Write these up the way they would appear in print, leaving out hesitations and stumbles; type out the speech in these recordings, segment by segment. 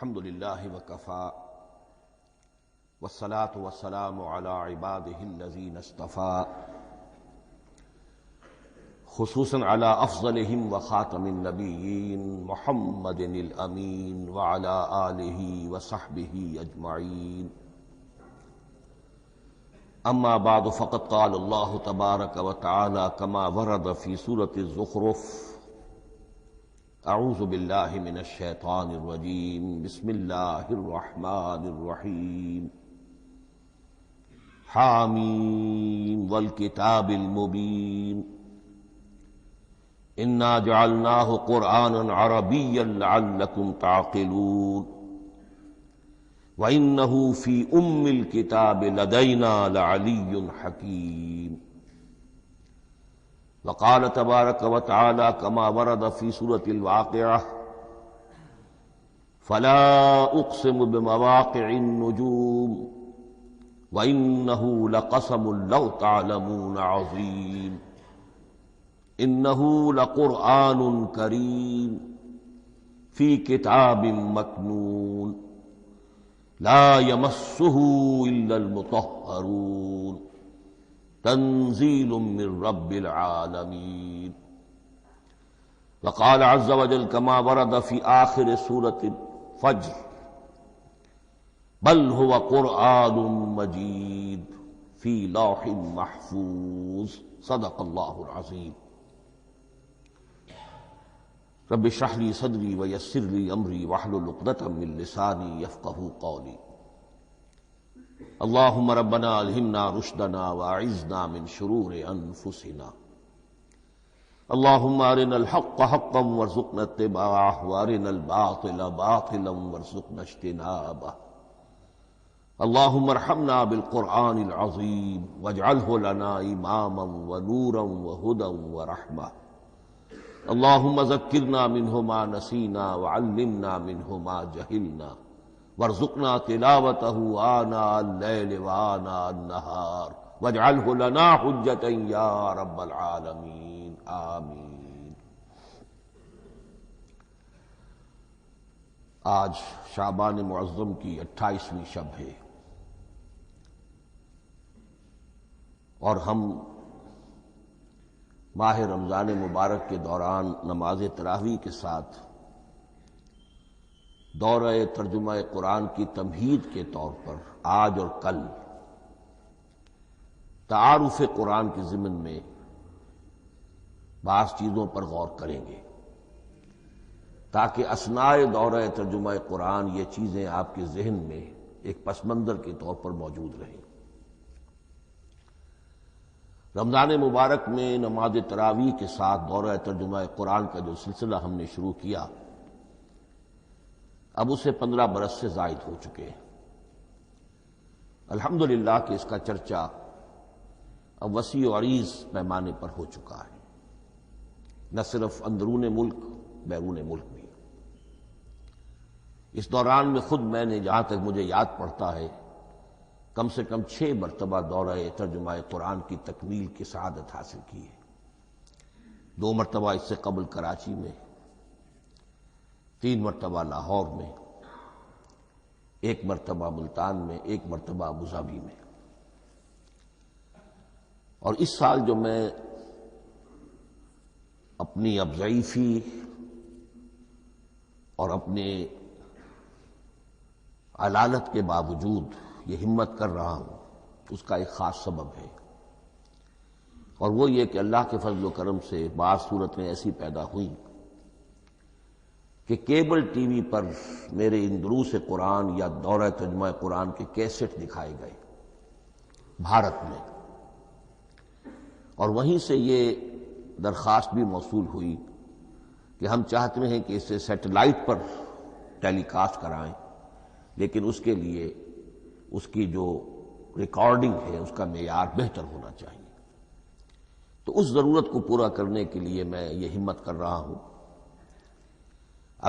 الحمد للہ وکفی والصلاة والسلام علی عباده الذین اصطفی خصوصاً علی افضلہم وخاتم النبیین محمد الامین وعلی آلہ وصحبہ اجمعین اما بعد فقد قال اللہ تبارک وتعالی کما ورد فی سورة الزخرف اعوذ باللہ من الشیطان الرجیم بسم اللہ الرحمن الرحیم حامیم والکتاب المبین انا جعلناہ قرآنا عربیا لعلکم تعقلون وَإِنَّهُ فِي أُمِّ الْكِتَابِ لَدَيْنَا لَعَلِيٌّ حَكِيمٌ وقال تبارک وتعالی کما ورد فی سورة الواقعہ فلا اقسم بمواقع النجوم وإنه لقسم لو تعلمون عظیم انه لقرآن کریم فی کتاب مکنون لا يمسه الا المطهرون تنزيل من رب العالمين وقال عز وجل كما ورد في آخر سورة الفجر بل هو قرآن مجيد في لوح محفوظ صدق الله العظيم رب اشرح لي صدري ويسر لي امري واحلل عقدة من لساني يفقهوا قولي اللهم ربنا الهمنا رشدنا واعذنا من شرور انفسنا اللهم ارنا الحق حقا وارزقنا اتباعه وارنا الباطل باطلا وارزقنا اجتنابه اللهم ارحمنا بالقرآن العظيم واجعله لنا اماما ونورا وهدى ورحمة اللهم ذكرنا منه ما نسينا وعلمنا منه ما جهلنا وارزقنا تلاوته آناء الليل وآناء النهار واجعله لنا حجة يا رب العالمين آمین۔ آج شعبان معظم کی 28ویں شب ہے اور ہم ماہ رمضان مبارک کے دوران نماز تراویح کے ساتھ دورہ ترجمہ قرآن کی تمہید کے طور پر آج اور کل تعارف قرآن کے ضمن میں بعض چیزوں پر غور کریں گے تاکہ اثناء دورہ ترجمہ قرآن یہ چیزیں آپ کے ذہن میں ایک پس منظر کے طور پر موجود رہیں۔ رمضان مبارک میں نماز تراویح کے ساتھ دورہ ترجمہ قرآن کا جو سلسلہ ہم نے شروع کیا اب اسے 15 برس سے زائد ہو چکے ہیں۔ الحمدللہ کہ اس کا چرچا اب وسیع و عریض پیمانے پر ہو چکا ہے، نہ صرف اندرون ملک بیرون ملک بھی۔ اس دوران میں خود میں نے جہاں تک مجھے یاد پڑتا ہے کم سے کم 6 مرتبہ دورہ ترجمہ قرآن کی تکمیل کی سعادت حاصل کی ہے۔ 2 مرتبہ اس سے قبل کراچی میں، 3 مرتبہ لاہور میں، 1 مرتبہ ملتان میں، 1 مرتبہ ابوظہبی میں۔ اور اس سال جو میں اپنی اب ضعیفی اور اپنے علالت کے باوجود یہ ہمت کر رہا ہوں اس کا ایک خاص سبب ہے، اور وہ یہ کہ اللہ کے فضل و کرم سے بعض صورتیں ایسی پیدا ہوئیں کہ کیبل ٹی وی پر میرے ان دروس قرآن یا دورہ ترجمہ قرآن کے کیسٹ دکھائے گئے بھارت میں، اور وہیں سے یہ درخواست بھی موصول ہوئی کہ ہم چاہتے ہیں کہ اسے سیٹلائٹ پر ٹیلی کاسٹ کرائیں، لیکن اس کے لیے اس کی جو ریکارڈنگ ہے اس کا معیار بہتر ہونا چاہیے۔ تو اس ضرورت کو پورا کرنے کے لیے میں یہ ہمت کر رہا ہوں،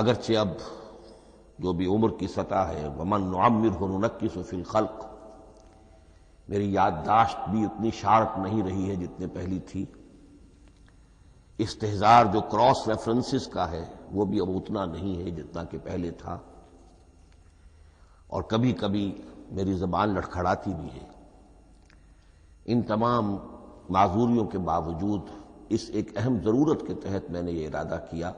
اگرچہ اب جو بھی عمر کی سطح ہے وَمَن نُعَمِّرْهُ نُنَكِّسُ فِي الْخَلْقِ، میری یادداشت بھی اتنی شارپ نہیں رہی ہے جتنے پہلی تھی، استحضار جو کراس ریفرنسز کا ہے وہ بھی اب اتنا نہیں ہے جتنا کہ پہلے تھا، اور کبھی کبھی میری زبان لڑکھڑاتی بھی ہے۔ ان تمام معذوریوں کے باوجود اس ایک اہم ضرورت کے تحت میں نے یہ ارادہ کیا۔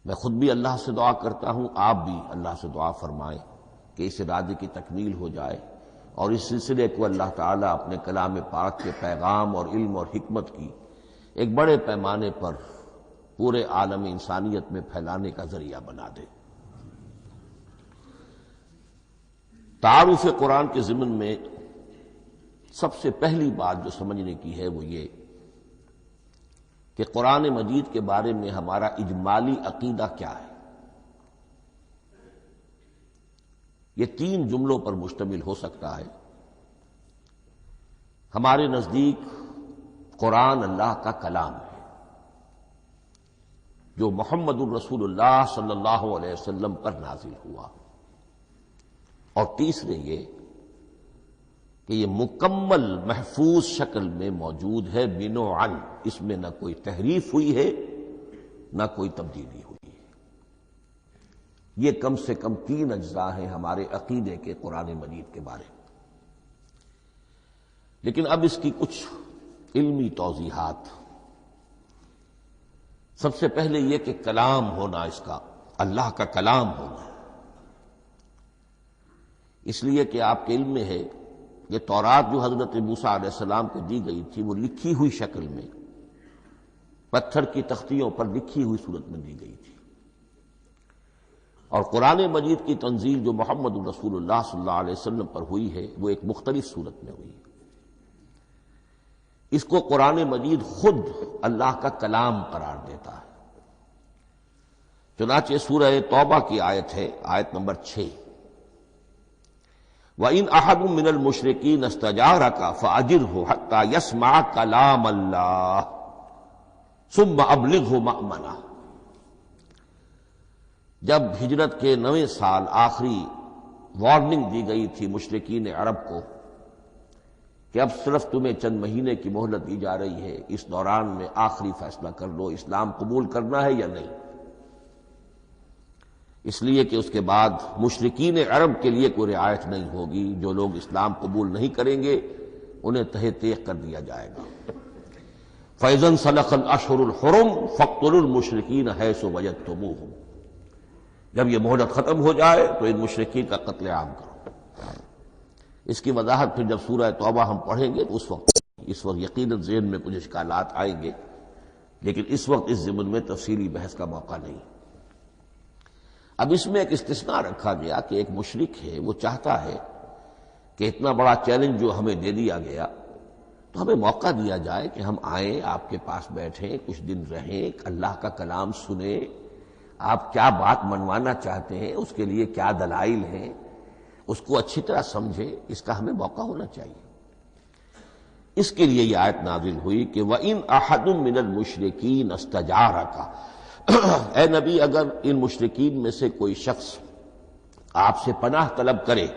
میں خود بھی اللہ سے دعا کرتا ہوں، آپ بھی اللہ سے دعا فرمائیں کہ اس ارادے کی تکمیل ہو جائے اور اس سلسلے کو اللہ تعالیٰ اپنے کلام پاک کے پیغام اور علم اور حکمت کی ایک بڑے پیمانے پر پورے عالم انسانیت میں پھیلانے کا ذریعہ بنا دے۔ تعارف قرآن کے ضمن میں سب سے پہلی بات جو سمجھنے کی ہے وہ یہ کہ قرآن مجید کے بارے میں ہمارا اجمالی عقیدہ کیا ہے۔ یہ 3 جملوں پر مشتمل ہو سکتا ہے۔ ہمارے نزدیک قرآن اللہ کا کلام ہے جو محمد الرسول اللہ صلی اللہ علیہ وسلم پر نازل ہوا، اور تیسرے یہ کہ یہ مکمل محفوظ شکل میں موجود ہے بنوعاً، اس میں نہ کوئی تحریف ہوئی ہے نہ کوئی تبدیلی ہوئی ہے۔ یہ کم سے کم 3 اجزاء ہیں ہمارے عقیدے کے قرآن مجید کے بارے میں۔ لیکن اب اس کی کچھ علمی توضیحات۔ سب سے پہلے یہ کہ کلام ہونا، اس کا اللہ کا کلام ہونا، اس لیے کہ آپ کے علم میں ہے یہ تورات جو حضرت موسیٰ علیہ السلام کو دی گئی تھی وہ لکھی ہوئی شکل میں پتھر کی تختیوں پر لکھی ہوئی صورت میں دی گئی تھی، اور قرآن مجید کی تنزیل جو محمد رسول اللہ صلی اللہ علیہ وسلم پر ہوئی ہے وہ ایک مختلف صورت میں ہوئی ہے۔ اس کو قرآن مجید خود اللہ کا کلام قرار دیتا ہے۔ چنانچہ سورہ توبہ کی آیت ہے، آیت نمبر 6، وَإِنْ أَحَدٌ مِّنَ الْمُشْرِكِينَ اسْتَجَارَكَ فَأَجِرْهُ حَتَّى يَسْمَعَ كَلَامَ اللَّهِ ثُمَّ أَبْلِغْهُ مَأْمَنَهُ۔ جب ہجرت کے 9ویں سال آخری وارننگ دی گئی تھی مشرکین عرب کو کہ اب صرف تمہیں چند مہینے کی مہلت دی جا رہی ہے، اس دوران میں آخری فیصلہ کر لو اسلام قبول کرنا ہے یا نہیں، اس لیے کہ اس کے بعد مشرکین عرب کے لیے کوئی رعایت نہیں ہوگی، جو لوگ اسلام قبول نہیں کریں گے انہیں تہہ تیغ کر دیا جائے گا۔ فَإِذَا انْسَلَخَ الْأَشْهُرُ الْحُرُمُ فَاقْتُلُوا الْمُشْرِكِينَ حَيْثُ وَجَدتُّمُوهُمْ۔ جب یہ مہلت ختم ہو جائے تو ان مشرکین کا قتل عام کرو۔ اس کی وضاحت پھر جب سورہ توبہ ہم پڑھیں گے تو اس وقت یقیناً ذہن میں کچھ اشکالات آئیں گے، لیکن اس وقت اس ضمن میں تفصیلی بحث کا موقع نہیں۔ اب اس میں ایک استثناء رکھا گیا کہ ایک مشرک ہے، وہ چاہتا ہے کہ اتنا بڑا چیلنج جو ہمیں دے دیا گیا تو ہمیں موقع دیا جائے کہ ہم آئیں، آپ کے پاس بیٹھیں، کچھ دن رہیں، اللہ کا کلام سنیں، آپ کیا بات منوانا چاہتے ہیں، اس کے لیے کیا دلائل ہیں، اس کو اچھی طرح سمجھیں، اس کا ہمیں موقع ہونا چاہیے۔ اس کے لیے یہ آیت نازل ہوئی کہ وَإِنْ أَحَدٌ مِّنَ الْمُشْرِكِينَ اسْتَجَارَكَ، اے نبی اگر ان مشرکین میں سے کوئی شخص آپ سے پناہ طلب کرے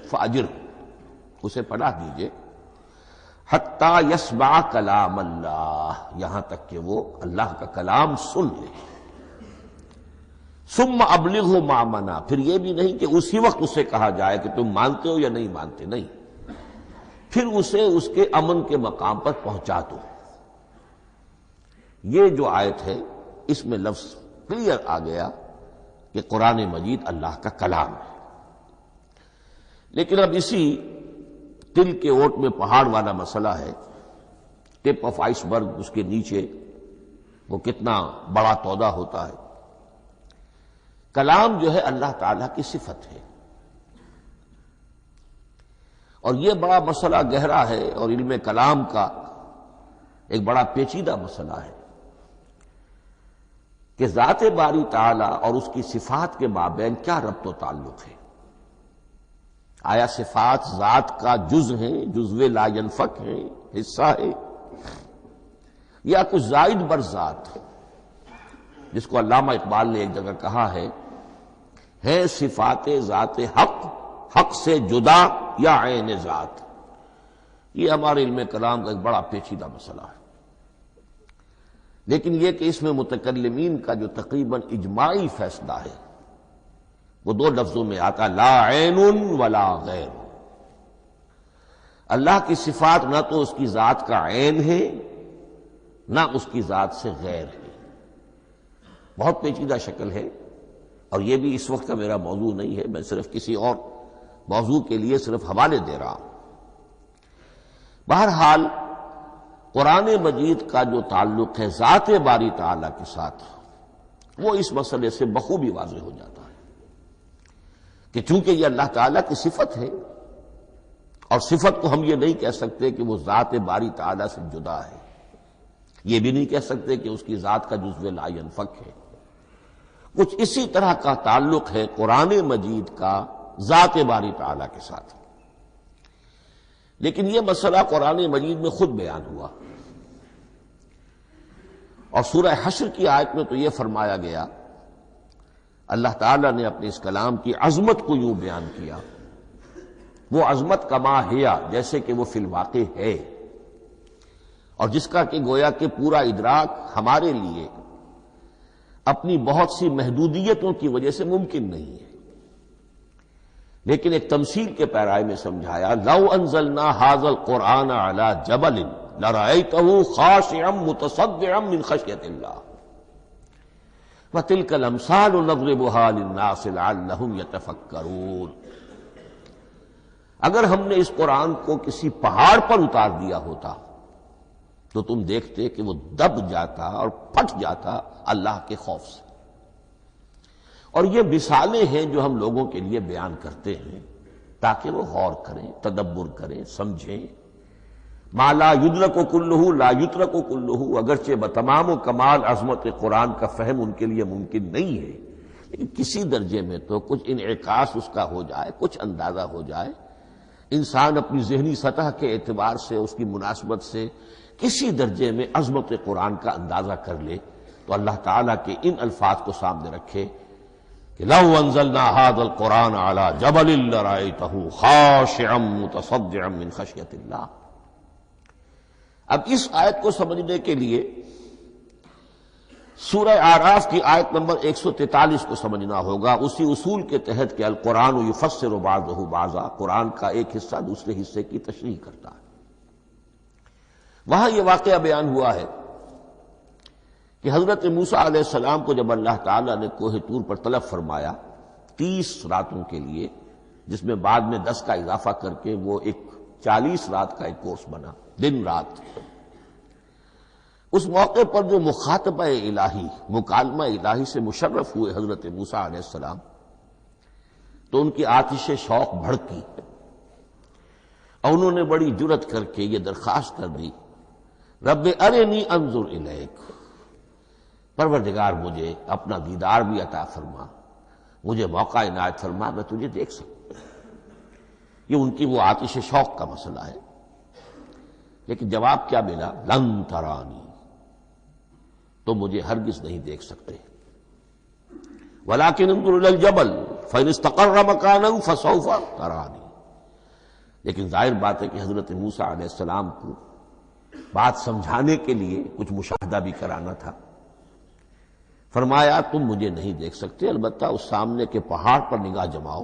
فَأَجِرْهُ، اسے پناہ دیجئے، حَتَّى يَسْمَعَ كَلَامَ اللَّهِ، یہاں تک کہ وہ اللہ کا کلام سن لے، ثُمَّ أَبْلِغْهُ مَأْمَنًا، پھر یہ بھی نہیں کہ اسی وقت اسے کہا جائے کہ تم مانتے ہو یا نہیں مانتے، نہیں، پھر اسے اس کے امن کے مقام پر پہنچا دو۔ یہ جو آیت ہے اس میں لفظ کلیئر آ گیا کہ قرآن مجید اللہ کا کلام ہے۔ لیکن اب اسی تل کے اوٹ میں پہاڑ والا مسئلہ ہے، ٹپ آف آئس برگ، اس کے نیچے وہ کتنا بڑا تودہ ہوتا ہے۔ کلام جو ہے اللہ تعالیٰ کی صفت ہے، اور یہ بڑا مسئلہ گہرا ہے، اور علم کلام کا ایک بڑا پیچیدہ مسئلہ ہے کہ ذات باری تعالیٰ اور اس کی صفات کے مابین کیا ربط و تعلق ہے۔ آیا صفات ذات کا جز ہیں، جزو لا ینفک ہیں، حصہ ہے، یا کچھ زائد بر ذات، جس کو علامہ اقبال نے ایک جگہ کہا ہے صفات ذات حق، حق سے جدا یا عین ذات۔ یہ ہمارے علم کلام کا ایک بڑا پیچیدہ مسئلہ ہے، لیکن یہ کہ اس میں متکلمین کا جو تقریباً اجماعی فیصلہ ہے وہ دو لفظوں میں آتا لا عین ولا غیر. اللہ کی صفات نہ تو اس کی ذات کا عین ہے نہ اس کی ذات سے غیر ہے. بہت پیچیدہ شکل ہے، اور یہ بھی اس وقت کا میرا موضوع نہیں ہے، میں صرف کسی اور موضوع کے لیے صرف حوالے دے رہا ہوں. بہرحال قرآن مجید کا جو تعلق ہے ذات باری تعالیٰ کے ساتھ، وہ اس مسئلے سے بخوبی واضح ہو جاتا ہے کہ چونکہ یہ اللہ تعالیٰ کی صفت ہے، اور صفت کو ہم یہ نہیں کہہ سکتے کہ وہ ذات باری تعالیٰ سے جدا ہے، یہ بھی نہیں کہہ سکتے کہ اس کی ذات کا جزو لا ینفک ہے. کچھ اسی طرح کا تعلق ہے قرآن مجید کا ذات باری تعالیٰ کے ساتھ. لیکن یہ مسئلہ قرآن مجید میں خود بیان ہوا، اور سورہ حشر کی آیت میں تو یہ فرمایا گیا، اللہ تعالیٰ نے اپنے اس کلام کی عظمت کو یوں بیان کیا، وہ عظمت کما ہیا، جیسے کہ وہ فی الواقع ہے، اور جس کا کہ گویا کہ پورا ادراک ہمارے لیے اپنی بہت سی محدودیتوں کی وجہ سے ممکن نہیں ہے. لیکن ایک تمثیل کے پیرائے میں سمجھایا، لو انزلنا ھذا القرآن علی جبل لرأیتہ خاشعا متصدعا من خشیۃ اللہ وتلک الامثال نضربها للناس لعلهم یتفکرون. اگر ہم نے اس قرآن کو کسی پہاڑ پر اتار دیا ہوتا تو تم دیکھتے کہ وہ دب جاتا اور پھٹ جاتا اللہ کے خوف سے. اور یہ مثالیں ہیں جو ہم لوگوں کے لیے بیان کرتے ہیں تاکہ وہ غور کریں، تدبر کریں، سمجھیں. ما لا یدرک کلہ لا یترک کلہ، اگرچہ بتمام و کمال عظمت قرآن کا فہم ان کے لیے ممکن نہیں ہے، لیکن کسی درجے میں تو کچھ انعکاس اس کا ہو جائے، کچھ اندازہ ہو جائے، انسان اپنی ذہنی سطح کے اعتبار سے اس کی مناسبت سے کسی درجے میں عظمت قرآن کا اندازہ کر لے تو اللہ تعالیٰ کے ان الفاظ کو سامنے رکھے کہ لو انزلنا ھذا القرآن علی جبل لرأیتہ خاشعا متصدعا من خشیۃ اللہ. اب اس آیت کو سمجھنے کے لیے سورہ اعراف کی آیت نمبر 143 کو سمجھنا ہوگا، اسی اصول کے تحت کہ القرآن یفسر بعضہ بعضا، قرآن کا ایک حصہ دوسرے حصے کی تشریح کرتا ہے. وہاں یہ واقعہ بیان ہوا ہے کہ حضرت موسیٰ علیہ السلام کو جب اللہ تعالیٰ نے کوہ طور پر طلب فرمایا 30 راتوں کے لیے، جس میں بعد میں 10 کا اضافہ کر کے وہ ایک 40 رات کا ایک کورس بنا، دن رات. اس موقع پر جو مخاطبہ الہی، مکالمہ الہی سے مشرف ہوئے حضرت موسیٰ علیہ السلام، تو ان کی آتش شوق بھڑکی اور انہوں نے بڑی جرأت کر کے یہ درخواست کر دی، رب ارنی انظر الیک، پروردگار مجھے اپنا دیدار بھی عطا فرما، مجھے موقع عنایت فرما، میں تجھے دیکھ سکوں. یہ ان کی وہ آتش شوق کا مسئلہ ہے. لیکن جواب کیا ملا؟ لن ترانی، تو مجھے ہرگز نہیں دیکھ سکتے. ولکن انظر الی الجبل فإن استقر مکانہ فسوف ترانی. لیکن ظاہر بات ہے کہ حضرت موسیٰ علیہ السلام کو بات سمجھانے کے لیے کچھ مشاہدہ بھی کرانا تھا. فرمایا تم مجھے نہیں دیکھ سکتے، البتہ اس سامنے کے پہاڑ پر نگاہ جماؤ،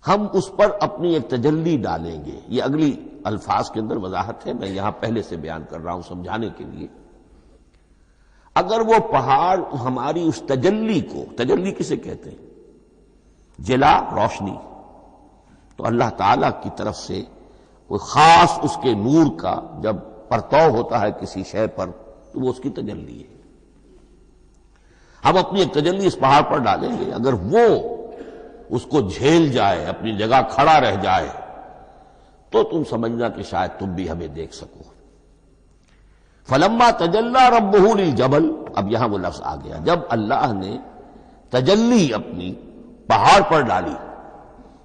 ہم اس پر اپنی ایک تجلی ڈالیں گے. یہ اگلی الفاظ کے اندر وضاحت ہے، میں یہاں پہلے سے بیان کر رہا ہوں سمجھانے کے لیے. اگر وہ پہاڑ ہماری اس تجلی کو، تجلی کسے کہتے ہیں؟ جلا، روشنی، تو اللہ تعالیٰ کی طرف سے کوئی خاص اس کے نور کا جب پرتو ہوتا ہے کسی شے پر تو وہ اس کی تجلی ہے. ہم اپنی ایک تجلی اس پہاڑ پر ڈالیں گے، اگر وہ اس کو جھیل جائے، اپنی جگہ کھڑا رہ جائے، تو تم سمجھنا کہ شاید تم بھی ہمیں دیکھ سکو. فلما تجلی ربہ للجبل، اب یہاں وہ لفظ آ گیا، جب اللہ نے تجلی اپنی پہاڑ پر ڈالی،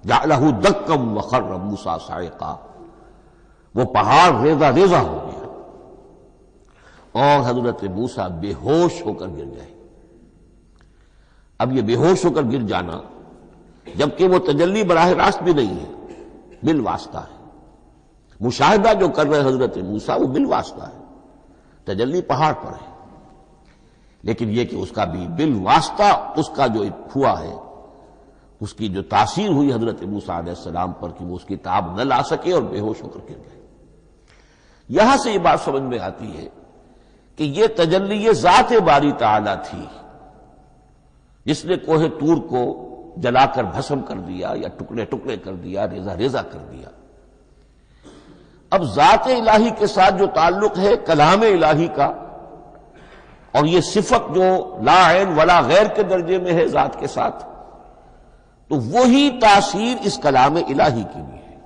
جعلہ دکا وخر موسیٰ صعقا، وہ پہاڑ ریزہ ریزہ ہو گیا اور حضرت موسیٰ بے ہوش ہو کر گر گئے. اب یہ بے ہوش ہو کر گر جانا، جبکہ وہ تجلی براہ راست بھی نہیں ہے، بالواسطہ ہے. مشاہدہ جو کر رہے حضرت موسیٰ وہ بالواسطہ ہے، تجلی پہاڑ پر ہے. لیکن یہ کہ اس کا بھی بالواسطہ اس کا جو ہوا ہے، اس کی جو تاثیر ہوئی حضرت موسیٰ علیہ السلام پر کہ وہ اس کی تاب نہ لا سکے اور بے ہوش ہو کر گر گئے۔ یہاں سے یہ بات سمجھ میں آتی ہے کہ یہ تجلی ذات باری تعالیٰ تھی جس نے کوہ طور کو جلا کر بھسم کر دیا یا ٹکڑے ٹکڑے کر دیا، ریزہ ریزہ کر دیا۔ اب ذات الہی کے ساتھ جو تعلق ہے کلام الہی کا، اور یہ صفت جو لا عین ولا غیر کے درجے میں ہے ذات کے ساتھ، تو وہی تاثیر اس کلام الہی کی بھی ہے۔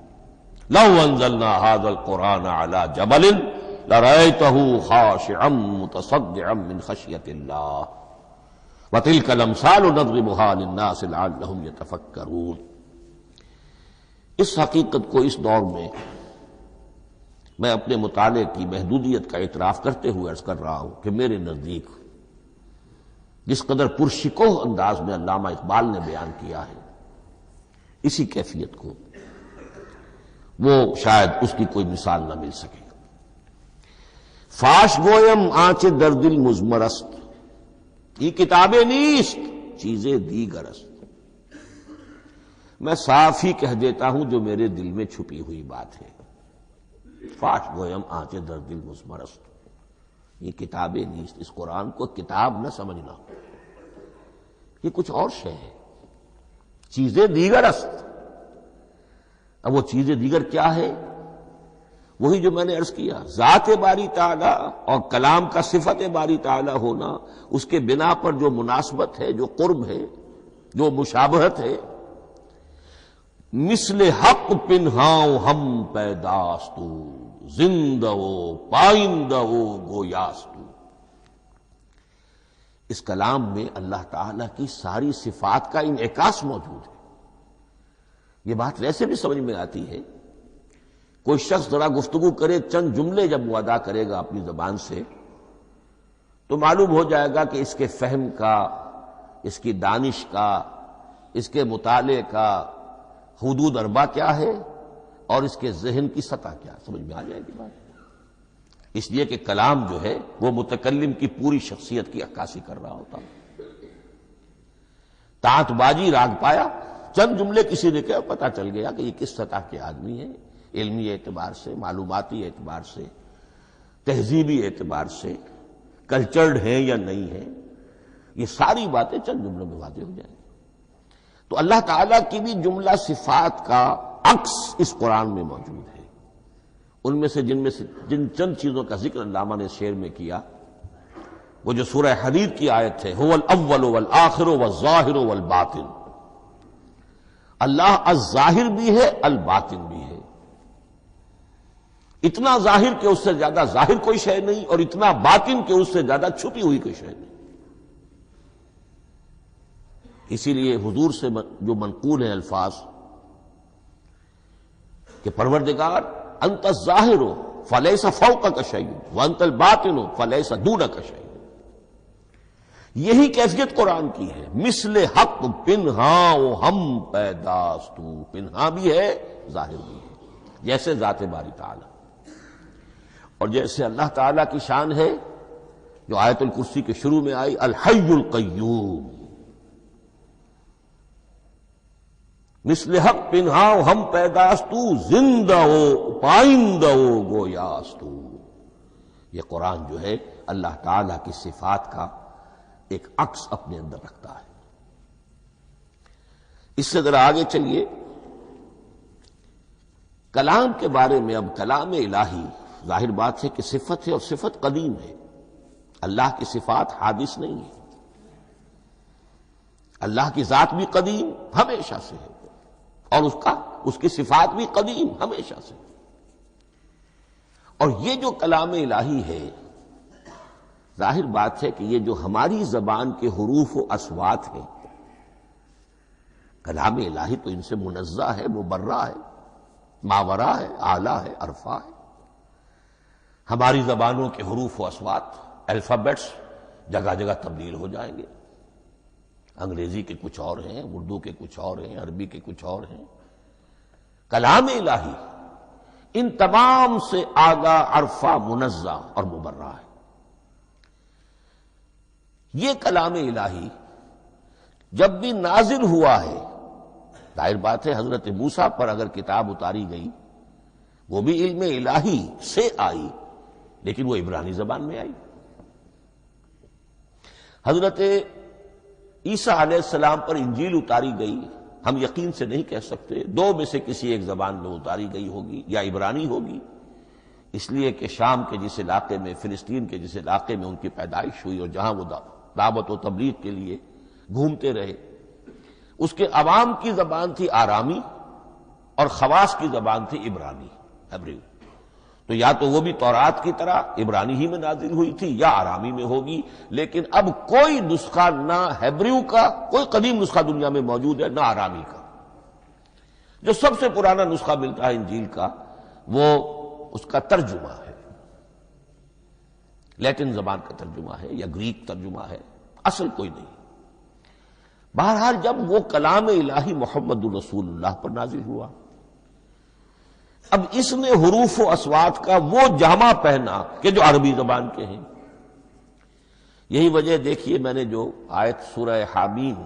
لو انزلنا هذا القرآن على جبل لرأيته خاشعا متصدعا من خشية الله وتلك الامثال نضربها للناس لعلهم يتفكرون۔ اس حقیقت کو اس دور میں میں اپنے مطالعے کی محدودیت کا اعتراف کرتے ہوئے عرض کر رہا ہوں کہ میرے نزدیک جس قدر پرشکوہ انداز میں علامہ اقبال نے بیان کیا ہے، اسی کیفیت کو وہ شاید اس کی کوئی مثال نہ مل سکے۔ فاش گویم آنچ در دل مزمرست، یہ کتابیں نیست چیزیں دیگرست۔ میں صاف ہی کہہ دیتا ہوں جو میرے دل میں چھپی ہوئی بات ہے۔ فاش گویم آنچ در دل مزمرست، یہ کتابیں نیست، اس قرآن کو کتاب نہ سمجھنا، یہ کچھ اور شے ہے، چیزیں دیگرست۔ اب وہ چیزیں دیگر کیا ہے؟ وہی جو میں نے عرض کیا، ذات باری تعالیٰ اور کلام کا صفت باری تعالیٰ ہونا، اس کے بنا پر جو مناسبت ہے، جو قرب ہے، جو مشابہت ہے۔ مثل حق پنہاؤ ہم پیداستو، زندہ و پائندہ و گویاستو۔ اس کلام میں اللہ تعالیٰ کی ساری صفات کا انعکاس موجود ہے۔ یہ بات ویسے بھی سمجھ میں آتی ہے، کوئی شخص ذرا گفتگو کرے، چند جملے جب وہ ادا کرے گا اپنی زبان سے، تو معلوم ہو جائے گا کہ اس کے فہم کا، اس کی دانش کا، اس کے مطالعے کا حدود اربع کیا ہے اور اس کے ذہن کی سطح کیا، سمجھ میں آ جائے گی بات۔ اس لیے کہ کلام جو ہے وہ متکلم کی پوری شخصیت کی عکاسی کر رہا ہوتا۔ تانت بازی راگ پایا، چند جملے کسی نے کہا، پتہ چل گیا کہ یہ کس سطح کے آدمی ہیں، علمی اعتبار سے، معلوماتی اعتبار سے، تہذیبی اعتبار سے، کلچرڈ ہیں یا نہیں ہیں۔ یہ ساری باتیں چند جملوں میں واضح ہو جائیں گی۔ تو اللہ تعالیٰ کی بھی جملہ صفات کا عکس اس قرآن میں موجود ہے۔ ان میں سے جن چند چیزوں کا ذکر علامہ نے شعر میں کیا، وہ جو سورہ حدید کی آیت ہے، هو الاول والآخر والظاہر والباطن، اللہ الظاہر بھی ہے، الباطن بھی ہے۔ اتنا ظاہر کہ اس سے زیادہ ظاہر کوئی شے نہیں، اور اتنا باطن کہ اس سے زیادہ چھپی ہوئی کوئی شے نہیں۔ اسی لیے حضور سے جو منقول ہیں الفاظ کہ پروردگار انت الظاہر فلیس فوقک شیء وانت الباطن فلیس دونک شیء، یہی کیفیت قرآن کی ہے۔ مثل حق پنہاؤ ہم پیداستو، پنہا بھی ہے ظاہر بھی ہے، جیسے ذات باری تعالی، اور جیسے اللہ تعالیٰ کی شان ہے جو آیت الکرسی کے شروع میں آئی، الحی القیوم۔ مثل حق پنہاؤ ہم پیداستو، زندہ ہو پائندہ ہو گویاستو۔ یہ قرآن جو ہے اللہ تعالیٰ کی صفات کا ایک عکس اپنے اندر رکھتا ہے۔ اس سے ذرا آگے چلیے، کلام کے بارے میں۔ اب کلام الہی ظاہر بات ہے کہ صفت ہے، اور صفت قدیم ہے۔ اللہ کی صفات حادث نہیں ہے، اللہ کی ذات بھی قدیم ہمیشہ سے ہے، اور اس کی صفات بھی قدیم ہمیشہ سے۔ اور یہ جو کلام الہی ہے، ظاہر بات ہے کہ یہ جو ہماری زبان کے حروف و اصوات ہیں، کلام الہی تو ان سے منزہ ہے، مبرہ ہے، ماورا ہے، اعلیٰ ہے، عرفہ ہے۔ ہماری زبانوں کے حروف و اصوات، الفابیٹس جگہ جگہ تبدیل ہو جائیں گے، انگریزی کے کچھ اور ہیں، اردو کے کچھ اور ہیں، عربی کے کچھ اور ہیں۔ کلام الہی ان تمام سے آگاہ، عرفہ، منزہ اور مبرہ ہے۔ یہ کلام الہی جب بھی نازل ہوا ہے، ظاہر بات ہے حضرت موسیٰ پر اگر کتاب اتاری گئی وہ بھی علم الہی سے آئی، لیکن وہ عبرانی زبان میں آئی۔ حضرت عیسیٰ علیہ السلام پر انجیل اتاری گئی، ہم یقین سے نہیں کہہ سکتے، دو میں سے کسی ایک زبان میں اتاری گئی ہوگی، یا عبرانی ہوگی، اس لیے کہ شام کے جس علاقے میں، فلسطین کے جس علاقے میں ان کی پیدائش ہوئی اور جہاں وہ دعوت و تبلیغ کے لیے گھومتے رہے، اس کے عوام کی زبان تھی آرامی اور خواص کی زبان تھی عبرانی، ہیبریو۔ تو یا تو وہ بھی تورات کی طرح عبرانی ہی میں نازل ہوئی تھی یا آرامی میں ہوگی، لیکن اب کوئی نسخہ نہ ہیبریو کا، کوئی قدیم نسخہ دنیا میں موجود ہے، نہ آرامی کا۔ جو سب سے پرانا نسخہ ملتا ہے انجیل کا وہ اس کا ترجمہ ہے، لیٹن زبان کا ترجمہ ہے یا گریک ترجمہ ہے، اصل کوئی نہیں۔ بہرحال جب وہ کلام الہی محمد الرسول اللہ پر نازل ہوا، اب اس نے حروف و اصوات کا وہ جامہ پہنا کہ جو عربی زبان کے ہیں۔ یہی وجہ دیکھیے، میں نے جو آیت سورہ حامیم،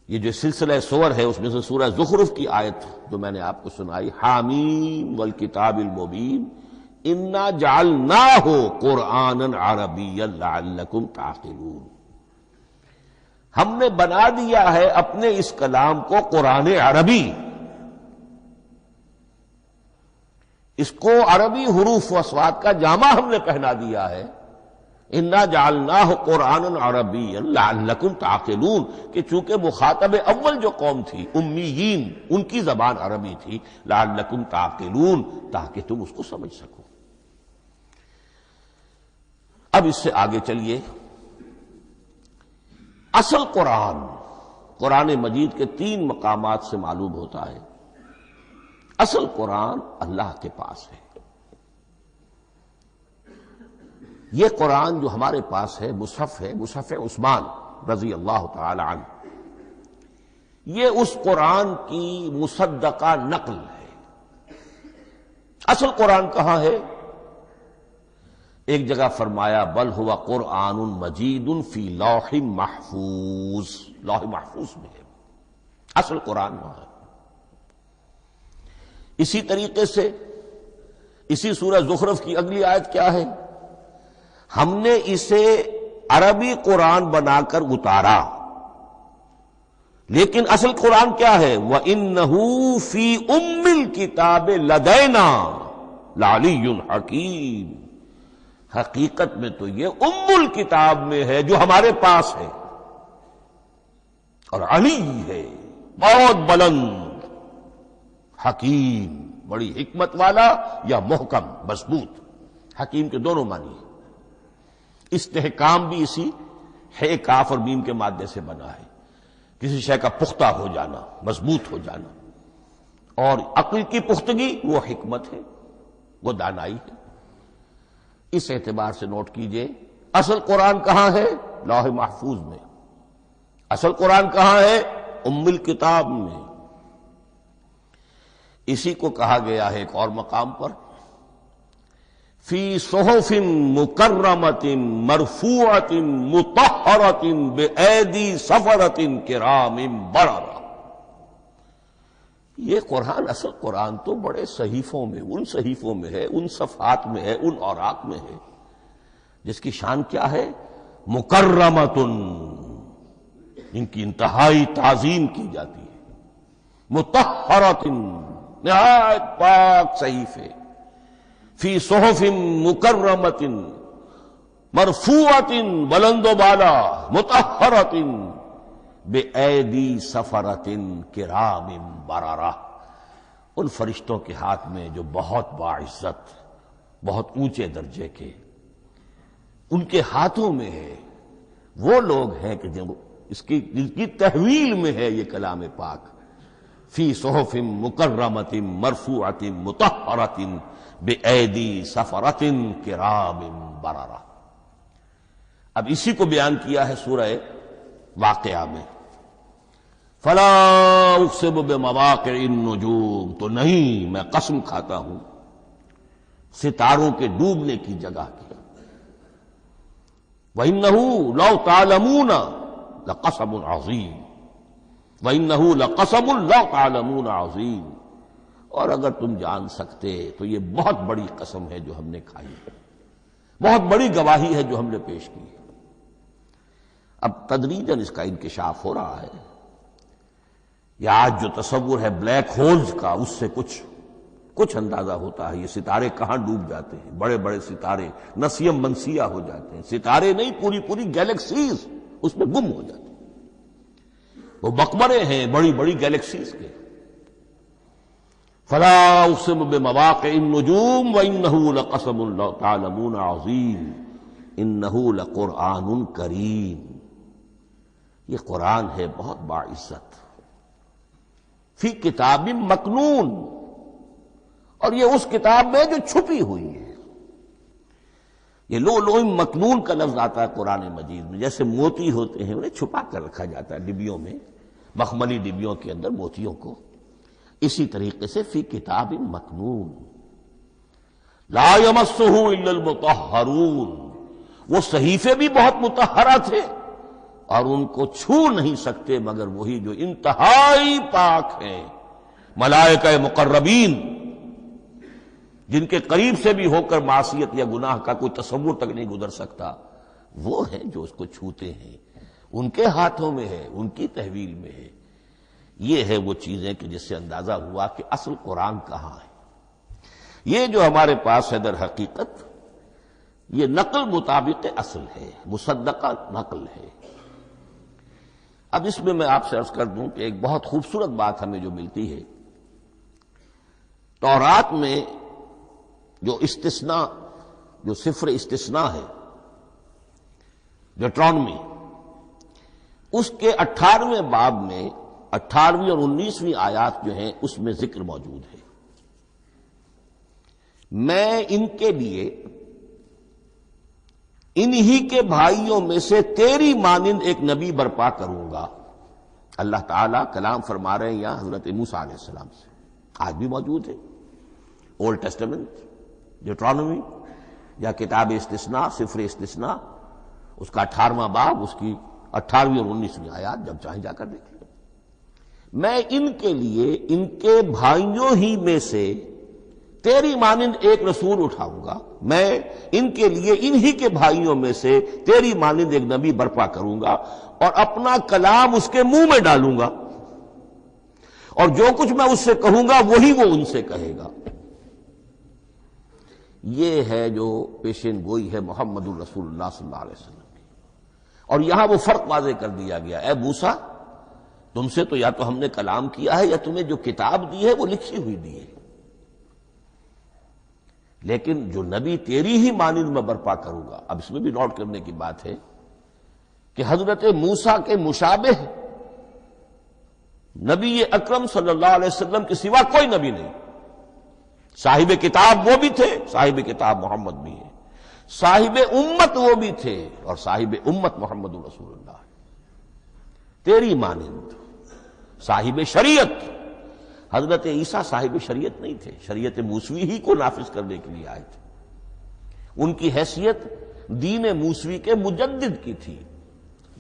یہ جو سلسلہ سور ہے اس میں سے سورہ زخرف کی آیت جو میں نے آپ کو سنائی، حامیم والکتاب المبین انا جعلناہ قرآنا عربیا لعلکم تعقلون، ہم نے بنا دیا ہے اپنے اس کلام کو قرآن عربی، اس کو عربی حروف و اصوات کا جامہ ہم نے پہنا دیا ہے، انا جعلناہ قرآنا عربیا لعلکم تعقلون، کہ چونکہ مخاطب اول جو قوم تھی امیین، ان کی زبان عربی تھی، لعلکم تعقلون، تاکہ تم اس کو سمجھ سکو۔ اب اس سے آگے چلیے، اصل قرآن مجید کے 3 مقامات سے معلوم ہوتا ہے، اصل قرآن اللہ کے پاس ہے۔ یہ قرآن جو ہمارے پاس ہے مصحف عثمان رضی اللہ تعالی عنہ، یہ اس قرآن کی مصدقہ نقل ہے۔ اصل قرآن کہاں ہے؟ ایک جگہ فرمایا بل ہوا قرآن مجید فی لوح محفوظ، لوح محفوظ میں ہے، اصل قرآن وہاں ہے۔ اسی طریقے سے اسی سورہ زخرف کی اگلی آیت کیا ہے؟ ہم نے اسے عربی قرآن بنا کر اتارا، لیکن اصل قرآن کیا ہے؟ وَإِنَّهُ فِي أُمِّ الْكِتَابِ لَدَيْنَا لَعَلِيٌّ حَكِيمٌ، حقیقت میں تو یہ ام الکتاب میں ہے جو ہمارے پاس ہے، اور علی ہے، بہت بلند، حکیم، بڑی حکمت والا، یا محکم مضبوط۔ حکیم کے دونوں معنی ہیں، استحکام بھی اسی ہے کاف اور میم کے مادے سے بنا ہے، کسی شے کا پختہ ہو جانا، مضبوط ہو جانا، اور عقل کی پختگی وہ حکمت ہے، وہ دانائی ہے۔ اس اعتبار سے نوٹ کیجئے، اصل قرآن کہاں ہے؟ لوح محفوظ میں۔ اصل قرآن کہاں ہے؟ ام الکتاب میں۔ اسی کو کہا گیا ہے ایک اور مقام پر، فی صحف مکرمۃ مرفوعۃ مطہرۃ بأیدی سفرۃ کرام بررہ۔ یہ قرآن، اصل قرآن تو بڑے صحیفوں میں، ان صحیفوں میں ہے، ان صفحات میں ہے، ان اوراق میں ہے، جس کی شان کیا ہے؟ مکرمۃ، ان کی انتہائی تعظیم کی جاتی ہے، مطہرۃ، نہایت پاک صحیفے، فی صحف مکرمۃ مرفوعۃ، بلند و بالا، مطہرۃ بِأَيْدِي سَفَرَةٍ كِرَامٍ بَرَرَةٍ، ان فرشتوں کے ہاتھ میں جو بہت باعزت، بہت اونچے درجے کے، ان کے ہاتھوں میں ہے۔ وہ لوگ ہیں کہ جو جن کی تحویل میں ہے یہ کلام پاک، فی صحف مکرمۃ مرفوعۃ مطہرۃ بِأَيْدِي سَفَرَةٍ كِرَامٍ بَرَرَةٍ۔ اب اسی کو بیان کیا ہے سورہ واقعہ میں، فلا اقسم بمواقع النجوم، تو نہیں، میں قسم کھاتا ہوں ستاروں کے ڈوبنے کی جگہ کی۔ وَإِنَّهُ لَوْ تَعْلَمُونَ لَقَسَمٌ عَظِيمٌ وَإِنَّهُ لَقَسَمٌ لَوْ تَعْلَمُونَ عَظِيمٌ، اور اگر تم جان سکتے تو یہ بہت بڑی قسم ہے جو ہم نے کھائی ہے، بہت بڑی گواہی ہے جو ہم نے پیش کی ہے۔ اب تدریجاً اس کا انکشاف ہو رہا ہے۔ یہ آج جو تصور ہے بلیک ہولز کا، اس سے کچھ اندازہ ہوتا ہے یہ ستارے کہاں ڈوب جاتے ہیں، بڑے بڑے ستارے نسیم منسیہ ہو جاتے ہیں، ستارے نہیں پوری گیلیکسیز اس میں گم ہو جاتے ہیں، وہ مقبرے ہیں بڑی بڑی گیلیکسیز کے۔ فلا اقسم بمواقع النجوم وانه لقسم لو تعلمون عظیم انه لقرآن کریم، یہ قرآن ہے بہت باعزت، فی کتاب مکنون، اور یہ اس کتاب میں جو چھپی ہوئی ہے۔ یہ لؤلؤ مکنون کا لفظ آتا ہے قرآن مجید میں، جیسے موتی ہوتے ہیں انہیں چھپا کر رکھا جاتا ہے ڈبیوں میں، مخملی ڈبیوں کے اندر موتیوں کو، اسی طریقے سے فی کتاب مکنون لا یمسہ الا المطہرون، وہ صحیفے بھی بہت مطہرہ تھے اور ان کو چھو نہیں سکتے مگر وہی جو انتہائی پاک ہیں، ملائکہ مقربین، جن کے قریب سے بھی ہو کر معصیت یا گناہ کا کوئی تصور تک نہیں گزر سکتا، وہ ہیں جو اس کو چھوتے ہیں، ان کے ہاتھوں میں ہے، ان کی تحویل میں ہے۔ یہ ہے وہ چیزیں کہ جس سے اندازہ ہوا کہ اصل قرآن کہاں ہے۔ یہ جو ہمارے پاس ہے در حقیقت یہ نقل مطابق اصل ہے، مصدقہ نقل ہے۔ اب اس میں آپ سے عرض کر دوں کہ ایک بہت خوبصورت بات ہمیں جو ملتی ہے، تورات میں جو استثناء، جو صفر استثناء ہے ڈیوٹرانومی، اس کے 18ویں باب میں 18ویں اور 19ویں آیات جو ہیں اس میں ذکر موجود ہے، میں ان کے لیے انہی کے بھائیوں میں سے تیری مانند ایک نبی برپا کروں گا۔ اللہ تعالیٰ کلام فرما رہے ہیں یہاں حضرت موسیٰ علیہ السلام سے، آج بھی موجود ہے اولڈ ٹیسٹمنٹ ڈیوٹرانومی یا کتاب استثناء، صفر استثناء، اس کا 18واں باب، اس کی 18ویں اور 19ویں آیات جب چاہیں جا کر دیکھیں۔ میں ان کے لیے ان کے بھائیوں ہی میں سے تیری مانند ایک رسول اٹھاؤں گا، میں ان کے لیے انہی کے بھائیوں میں سے تیری مانند ایک نبی برپا کروں گا اور اپنا کلام اس کے منہ میں ڈالوں گا، اور جو کچھ میں اس سے کہوں گا وہی وہ ان سے کہے گا۔ یہ ہے جو پیشین گوئی ہے محمد الرسول اللہ صلی اللہ علیہ وسلم کی، اور یہاں وہ فرق واضح کر دیا گیا، اے موسیٰ تم سے تو یا تو ہم نے کلام کیا ہے یا تمہیں جو کتاب دی ہے وہ لکھی ہوئی دی ہے، لیکن جو نبی تیری ہی مانند میں برپا کروں گا۔ اب اس میں بھی نوٹ کرنے کی بات ہے کہ حضرت موسیٰ کے مشابہ نبی اکرم صلی اللہ علیہ وسلم کے سوا کوئی نبی نہیں۔ صاحب کتاب وہ بھی تھے، صاحب کتاب محمد بھی ہے، صاحب امت وہ بھی تھے، اور صاحب امت محمد رسول اللہ ہے، تیری مانند۔ صاحب شریعت، حضرت عیسیٰ صاحب شریعت نہیں تھے، شریعت موسوی ہی کو نافذ کرنے کے لیے آئے تھے، ان کی حیثیت دین موسوی کے مجدد کی تھی،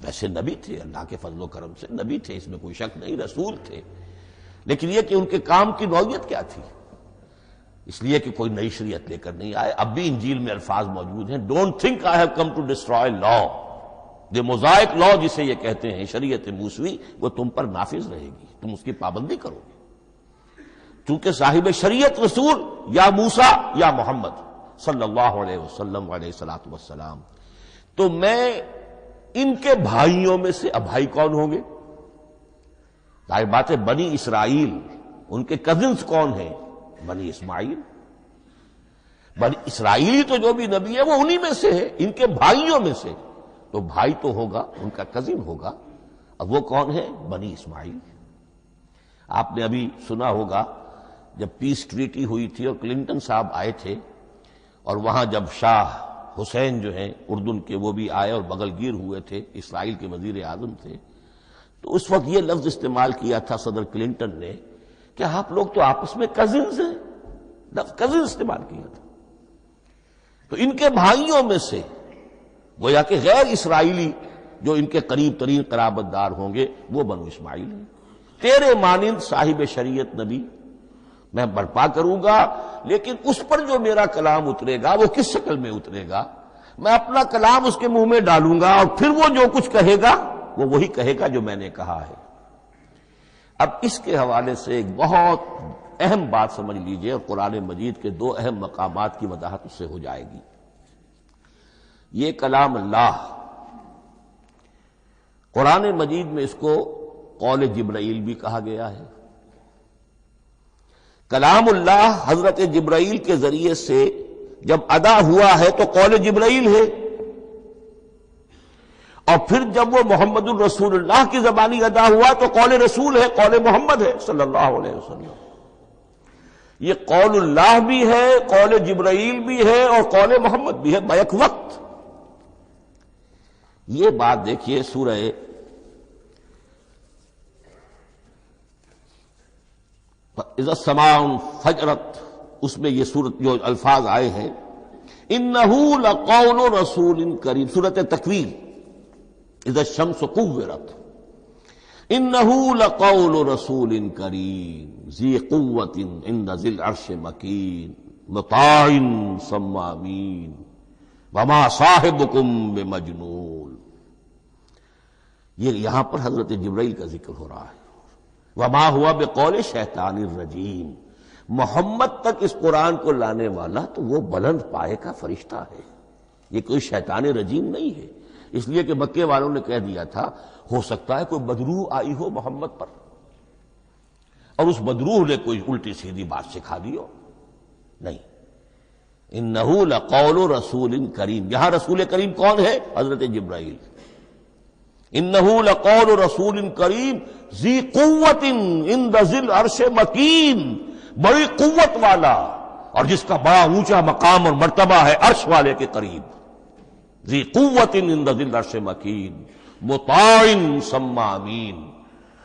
ویسے نبی تھے، اللہ کے فضل و کرم سے نبی تھے، اس میں کوئی شک نہیں، رسول تھے، لیکن یہ کہ ان کے کام کی نوعیت کیا تھی، اس لیے کہ کوئی نئی شریعت لے کر نہیں آئے۔ اب بھی انجیل میں الفاظ موجود ہیں، don't think I have come to destroy law, the mosaic law جسے یہ کہتے ہیں، شریعت موسوی، وہ تم پر نافذ رہے گی، تم اس کی پابندی کرو گے، چونکہ صاحب شریعت رسول یا موسیٰ یا محمد صلی اللہ علیہ وسلم علیہ الصلوۃ والسلام۔ تو میں ان کے بھائیوں میں سے، اب بھائی کون ہوں گے؟ ظاہر بات ہے بنی اسرائیل، ان کے کزنز کون ہیں؟ بنی اسماعیل۔ بنی اسرائیلی تو جو بھی نبی ہے وہ انہی میں سے ہے، ان کے بھائیوں میں سے، تو بھائی تو ہوگا، ان کا کزن ہوگا، اب وہ کون ہے؟ بنی اسماعیل۔ آپ نے ابھی سنا ہوگا جب پیس ٹریٹی ہوئی تھی اور کلنٹن صاحب آئے تھے، اور وہاں جب شاہ حسین جو ہیں اردن کے وہ بھی آئے اور بغل گیر ہوئے تھے، اسرائیل کے وزیر اعظم تھے، تو اس وقت یہ لفظ استعمال کیا تھا صدر کلنٹن نے کہ آپ لوگ تو آپس میں کزنز ہیں، لفظ کزن استعمال کیا تھا۔ تو ان کے بھائیوں میں سے گویا کہ غیر اسرائیلی جو ان کے قریب ترین قرابت دار ہوں گے وہ بنو اسماعیل ہیں. تیرے مانند صاحب شریعت نبی میں برپا کروں گا، لیکن اس پر جو میرا کلام اترے گا وہ کس شکل میں اترے گا؟ میں اپنا کلام اس کے منہ میں ڈالوں گا اور پھر وہ جو کچھ کہے گا وہ وہی کہے گا جو میں نے کہا ہے. اب اس کے حوالے سے ایک بہت اہم بات سمجھ لیجئے، اور قرآن مجید کے دو اہم مقامات کی وضاحت اس سے ہو جائے گی. یہ کلام اللہ، قرآن مجید میں اس کو قول جبرائیل بھی کہا گیا ہے. کلام اللہ حضرت جبرائیل کے ذریعے سے جب ادا ہوا ہے تو قول جبرائیل ہے، اور پھر جب وہ محمد الرسول اللہ کی زبانی ادا ہوا تو قول رسول ہے، قول محمد ہے صلی اللہ علیہ وسلم. یہ قول اللہ بھی ہے، قول جبرائیل بھی ہے، اور قول محمد بھی ہے بیک وقت. یہ بات دیکھیے سورہ اذا السماء انفجرت، اس میں یہ سورت جو الفاظ آئے ہیں انہ لقول رسول کریم، سورۃ تکویر اذا الشمس كورت، انہ لقول رسول کریم ذی قوت عند ذی العرش مکین مطاع ثم امین وما صاحبکم بمجنون. یہ یہاں پر حضرت جبرائیل کا ذکر ہو رہا ہے. وما ہوا بقول شیطان الرجیم، محمد تک اس قرآن کو لانے والا تو وہ بلند پائے کا فرشتہ ہے، یہ کوئی شیطان رجیم نہیں ہے. اس لیے کہ مکے والوں نے کہہ دیا تھا ہو سکتا ہے کوئی بدروح آئی ہو محمد پر، اور اس بدروح نے کوئی الٹی سیدھی بات سکھا دی ہو. نہیں، انہ لقول رسول کریم، یہاں رسول کریم کون ہے؟ حضرت جبرائیل. انہ لقول رسول کریم ذی قوت عند ذی العرش مکین، بڑی قوت والا اور جس کا بڑا اونچا مقام اور مرتبہ ہے عرش والے کے قریب. ذی قوت عند ذی العرش مکین مطاع ثم امین،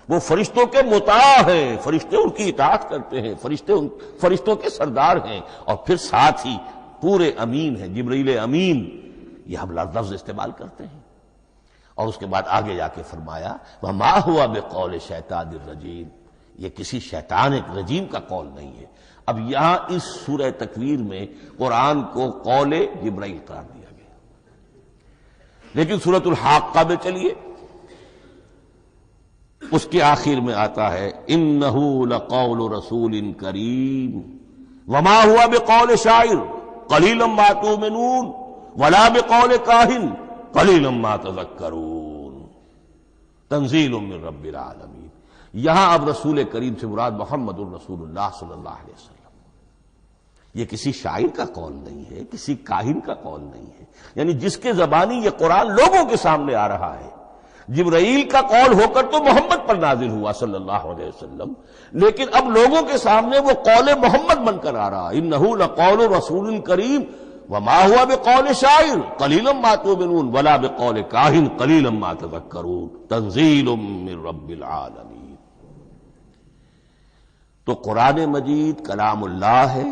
وہ فرشتوں کے مطاع ہیں، فرشتے ان کی اطاعت کرتے ہیں، فرشتوں کے سردار ہیں، اور پھر ساتھ ہی پورے امین ہیں. جبرائیل امین یہ ہم لفظ استعمال کرتے ہیں. اور اس کے بعد آگے جا کے فرمایا وما ہوا بقول شیطان الرجیم، یہ کسی شیطان رجیم کا قول نہیں ہے. اب یہاں اس سورہ تکویر میں قرآن کو قول جبرائیل قرار دیا گیا. لیکن سورۃ الحاقہ میں چلیے، اس کے آخر میں آتا ہے انہ لقول رسول کریم وما ہوا بقول شاعر قلیلا ما تؤمنون ولا بقول کاہن قلیلا ما تذکرون تنزیل من رب العالمین. یہاں اب رسول کریم سے مراد محمد الرسول اللہ صلی اللہ علیہ وسلم. یہ کسی شاعر کا قول نہیں ہے، کسی کاہن کا قول نہیں ہے، یعنی جس کے زبانی یہ قرآن لوگوں کے سامنے آ رہا ہے. جبرائیل کا قول ہو کر تو محمد پر نازل ہوا صلی اللہ علیہ وسلم، لیکن اب لوگوں کے سامنے وہ قول محمد بن کر آ رہا. انہ لقول رسول کریم وما ہوا بقول شاعر قلیلا ما تؤمنون ولا بقول کاہن قلیلا ما تذکرون تنزیل من رب العالمین. تو قرآن مجید کلام اللہ ہے،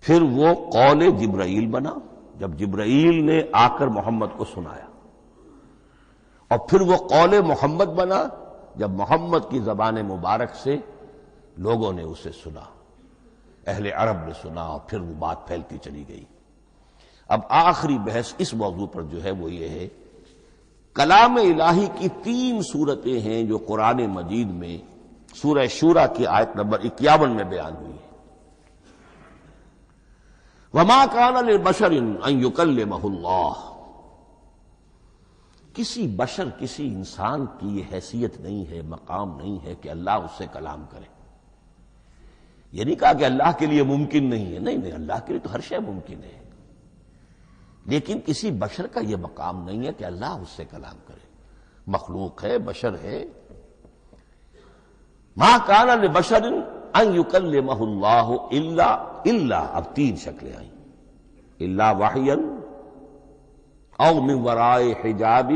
پھر وہ قول جبرائیل بنا جب جبرائیل نے آ کر محمد کو سنایا، اور پھر وہ قول محمد بنا جب محمد کی زبان مبارک سے لوگوں نے اسے سنا، اہل عرب نے سنا، اور پھر وہ بات پھیلتی چلی گئی. اب آخری بحث اس موضوع پر جو ہے وہ یہ ہے، کلام الہی کی 3 صورتیں ہیں جو قرآن مجید میں سورہ شورى کی آیت نمبر 51 میں بیان ہوئی ہے. وما كان لبشر ان يكلمه اللہ، کسی بشر، کسی انسان کی یہ حیثیت نہیں ہے، مقام نہیں ہے کہ اللہ اس سے کلام کرے. یہ نہیں کہا کہ اللہ کے لیے ممکن نہیں ہے، نہیں، اللہ کے لیے تو ہر شے ممکن ہے، لیکن کسی بشر کا یہ مقام نہیں ہے کہ اللہ اس سے کلام کرے. مخلوق ہے، بشر ہے. ما کان لبشر ان یکلمہ اللہ الا اب 3 شکلیں آئیں، الا وحیا او من وراء حجاب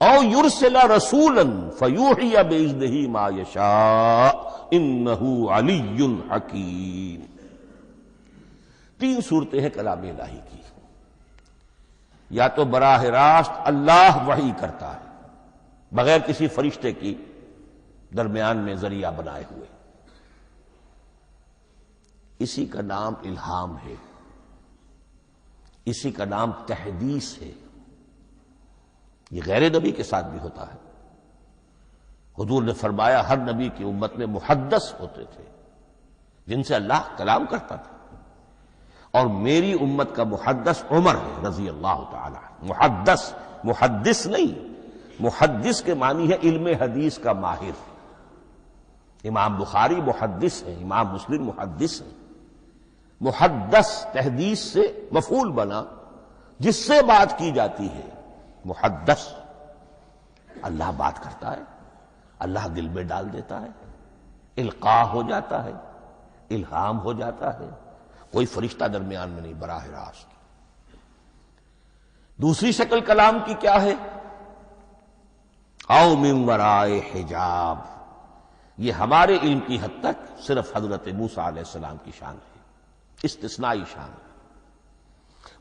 او یرسل رسولا فیوحی باذنہ ما یشاء انہ علی حکیم. 3 صورتیں ہیں کلام الہی کی. یا تو براہ راست اللہ وحی کرتا ہے بغیر کسی فرشتے کی درمیان میں ذریعہ بنائے ہوئے، اسی کا نام الہام ہے، اسی کا نام تحدیث ہے۔ یہ غیر نبی کے ساتھ بھی ہوتا ہے۔ حضور نے فرمایا ہر نبی کی امت میں محدث ہوتے تھے جن سے اللہ کلام کرتا تھا، اور میری امت کا محدث عمر ہے رضی اللہ تعالی عنہ۔ محدث، محدث نہیں، محدث کے معنی ہے علم حدیث کا ماہر۔ امام بخاری محدث ہیں، امام مسلم محدث ہیں۔ محدث تحدیث سے مفعول بنا جس سے بات کی جاتی ہے، محدث۔ اللہ بات کرتا ہے، اللہ دل میں ڈال دیتا ہے، القاء ہو جاتا ہے، الہام ہو جاتا ہے، کوئی فرشتہ درمیان میں نہیں، براہ راست۔ دوسری شکل کلام کی کیا ہے؟ او من ورائے حجاب، یہ ہمارے علم کی حد تک صرف حضرت موسیٰ علیہ السلام کی شان ہے، استثنائی شان ہے۔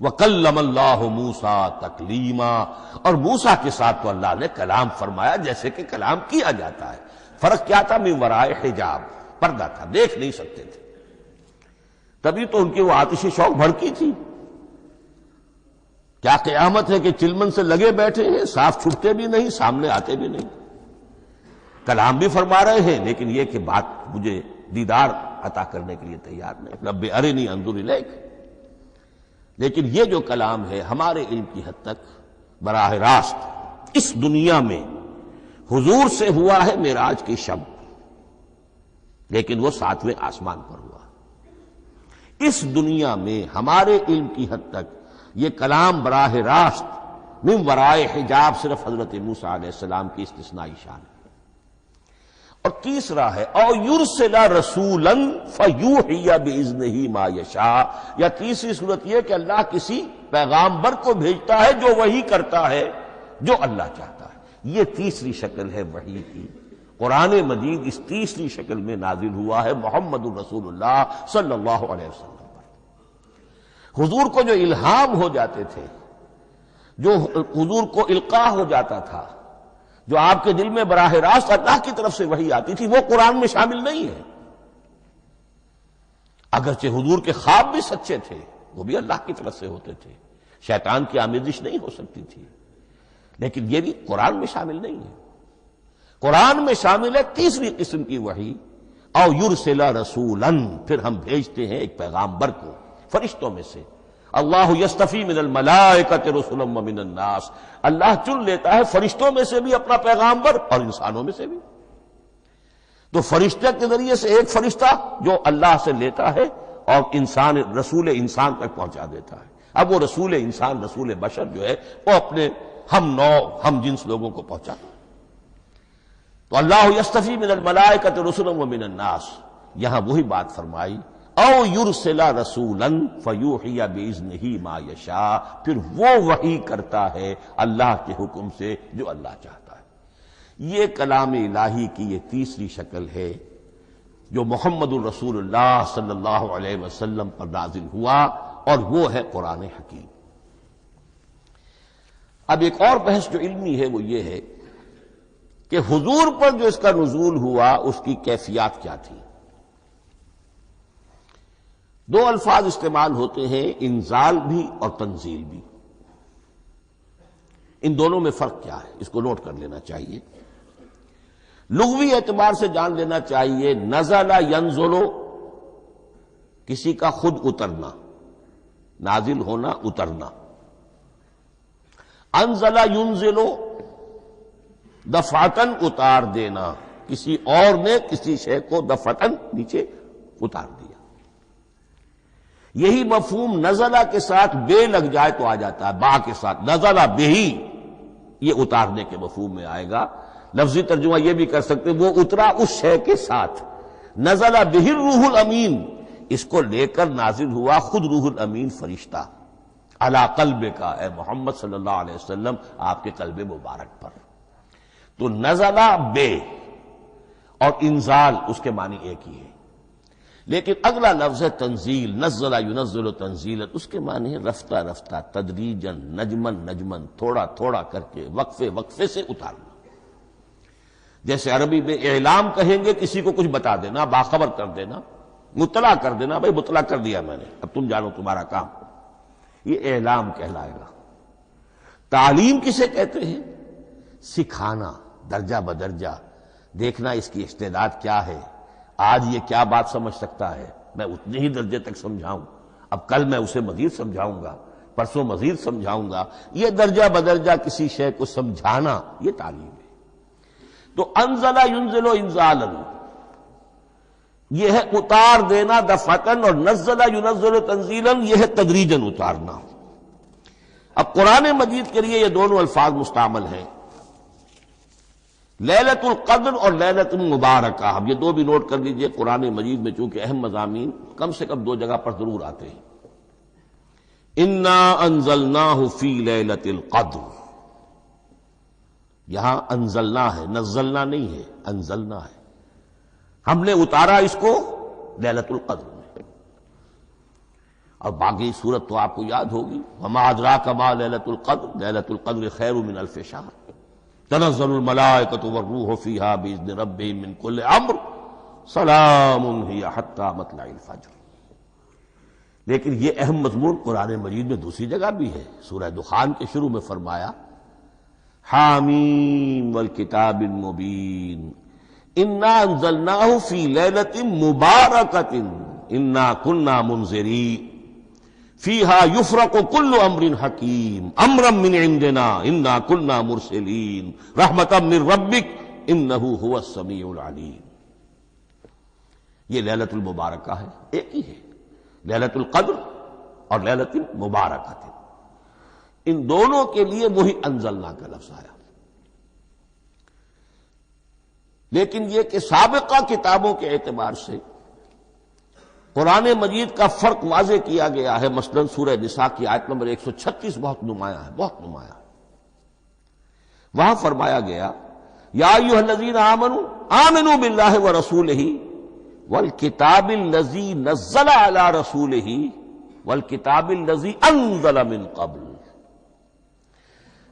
وَكَلَّمَ اللَّهُ مُوسَىٰ تَكْلِيمًا، اور موسیٰ کے ساتھ تو اللہ نے کلام فرمایا جیسے کہ کلام کیا جاتا ہے۔ فرق کیا تھا؟ من ورائے حجاب، پردہ تھا، دیکھ نہیں سکتے تھے۔ تبھی تو ان کی وہ آتش شوق بھڑکی تھی۔ کیا قیامت ہے کہ چلمن سے لگے بیٹھے ہیں، صاف چھپتے بھی نہیں، سامنے آتے بھی نہیں، کلام بھی فرما رہے ہیں، لیکن یہ کہ بات مجھے دیدار عطا کرنے کے لیے تیار نہیں، رب ارنی انظر الیک۔ لیکن یہ جو کلام ہے ہمارے علم کی حد تک براہ راست اس دنیا میں حضور سے ہوا ہے معراج کی شب، لیکن وہ 7ویں آسمان پر ہوا۔ اس دنیا میں ہمارے علم کی حد تک یہ کلام براہ راست من ورائے حجاب صرف حضرت موسیٰ علیہ السلام کی استثنائی شان ہے۔ اور تیسرا ہے او یرسل رسولا فیوحی باذنہ ما یشاء، یا تیسری صورت یہ کہ اللہ کسی پیغامبر کو بھیجتا ہے جو وحی کرتا ہے جو اللہ چاہتا ہے۔ یہ تیسری شکل ہے وحی کی۔ قرآن مجید اس تیسری شکل میں نازل ہوا ہے محمد الرسول اللہ صلی اللہ علیہ وسلم پر۔ حضور کو جو الہام ہو جاتے تھے، جو حضور کو القاء ہو جاتا تھا، جو آپ کے دل میں براہ راست اللہ کی طرف سے وحی آتی تھی، وہ قرآن میں شامل نہیں ہے۔ اگرچہ حضور کے خواب بھی سچے تھے، وہ بھی اللہ کی طرف سے ہوتے تھے، شیطان کی آمیزش نہیں ہو سکتی تھی، لیکن یہ بھی قرآن میں شامل نہیں ہے۔ قرآن میں شامل ہے تیسری قسم کی وحی، او یرسل رسولا، پھر ہم بھیجتے ہیں ایک پیغامبر کو فرشتوں میں سے۔ اللہ یستفی من الملائکۃ رسلا ومن الناس، اللہ چن لیتا ہے فرشتوں میں سے بھی اپنا پیغامبر اور انسانوں میں سے بھی۔ تو فرشتے کے ذریعے سے ایک فرشتہ جو اللہ سے لیتا ہے اور انسان، رسول انسان تک پہنچا دیتا ہے۔ اب وہ رسول انسان، رسول بشر جو ہے وہ اپنے ہم نوع، ہم جنس لوگوں کو پہنچاتا ہے۔ تو اللہ یستفی من الملائکۃ رسلا ومن الناس، یہاں وہی بات فرمائی او یرسل رسولا فیوحی باذنہ ما یشاء، پھر وہ وحی کرتا ہے اللہ کے حکم سے جو اللہ چاہتا ہے۔ یہ کلام الہی کی یہ تیسری شکل ہے جو محمد الرسول اللہ صلی اللہ علیہ وسلم پر نازل ہوا، اور وہ ہے قرآن حکیم۔ اب ایک اور بحث جو علمی ہے وہ یہ ہے کہ حضور پر جو اس کا نزول ہوا اس کی کیفیات کیا تھی۔ دو الفاظ استعمال ہوتے ہیں، انزال بھی اور تنزیل بھی۔ ان دونوں میں فرق کیا ہے اس کو نوٹ کر لینا چاہیے۔ لغوی اعتبار سے جان لینا چاہیے، نزل ینزل کسی کا خود اترنا، نازل ہونا، اترنا۔ انزل ینزل دفعتن اتار دینا، کسی اور نے کسی شے کو دفعتن نیچے اتار دیا۔ یہی مفہوم نزلہ کے ساتھ بے لگ جائے تو آ جاتا ہے، با کے ساتھ نزلہ بہی، یہ اتارنے کے مفہوم میں آئے گا۔ لفظی ترجمہ یہ بھی کر سکتے وہ اترا اس شے کے ساتھ۔ نزلہ بہ الروح الامین، اس کو لے کر نازل ہوا خود روح الامین فرشتہ علی قلب کا، اے محمد صلی اللہ علیہ وسلم آپ کے قلب مبارک پر۔ تو نزلہ بے اور انزال اس کے معنی ایک ہی ہے۔ لیکن اگلا لفظ ہے تنزیل، نزل ینزل تنزیلا، اس کے معنی ہے رفتہ رفتہ، تدریجن، نجمن نجمن، تھوڑا تھوڑا کر کے، وقفے وقفے سے اتارنا۔ جیسے عربی میں اعلام کہیں گے، کسی کو کچھ بتا دینا، باخبر کر دینا، مطلع کر دینا، بھائی مطلع کر دیا میں نے، اب تم جانو تمہارا کام، یہ اعلام کہلائے گا۔ تعلیم کسے کہتے ہیں؟ سکھانا، درجہ بدرجہ، دیکھنا اس کی استعداد کیا ہے، آج یہ کیا بات سمجھ سکتا ہے، میں اتنے ہی درجے تک سمجھاؤں، اب کل میں اسے مزید سمجھاؤں گا، پرسوں مزید سمجھاؤں گا، یہ درجہ بدرجہ کسی شے کو سمجھانا، یہ تعلیم ہے۔ تو انزل ینزل انزالا، یہ ہے اتار دینا دفعتاً، اور نزل ینزل تنزیلا، یہ ہے تدریجاً اتارنا۔ اب قرآن مجید کے لیے یہ دونوں الفاظ مستعمل ہیں، لیلۃ القدر اور لیلۃ المبارکہ۔ اب یہ دو بھی نوٹ کر لیجئے، قرآن مجید میں چونکہ اہم مضامین کم سے کم دو جگہ پر ضرور آتے ہیں۔ انا انزلناہ فی لیلۃ القدر، یہاں انزلنا ہے، نزلنا نہیں ہے، انزلنا ہے، ہم نے اتارا اس کو لیلۃ القدر میں۔ اور باقی صورت تو آپ کو یاد ہوگی، وما ادراک ما لیلۃ القدر، لیلۃ القدر خیر من الف شہر، تنزل الملائکۃ والروح فیہا باذن ربہم من کل امر، سلام ہی حتی مطلع الفجر۔ لیکن یہ اہم مضمون قرآن مجید میں دوسری جگہ بھی ہے، سورہ دخان کے شروع میں فرمایا حامیم والکتاب المبین انا انزلناہ فی لیلۃ مبارکۃ انا کنا منذرین فیہا یفرق کل امر حکیم امرا من عندنا انا کنا مرسلین رحمتا من ربک انہ هو السمیع العلیم۔ یہ لیلۃ المبارکہ ہے، ایک ہی ہے، لیلۃ القدر اور لیلۃ المبارکہ، ان دونوں کے لیے وہی انزلنا کا لفظ آیا۔ لیکن یہ کہ سابقہ کتابوں کے اعتبار سے قرآن مجید کا فرق واضح کیا گیا ہے، مثلا سورہ نساء کی آیت نمبر 136 بہت نمایاں ہے، بہت نمایاں ہے۔ وہاں فرمایا گیا یا ایھا الذین آمنوا آمنوا باللہ ورسولہ والکتاب الذی نزل علی رسولہ والکتاب الذی انزل من قبل۔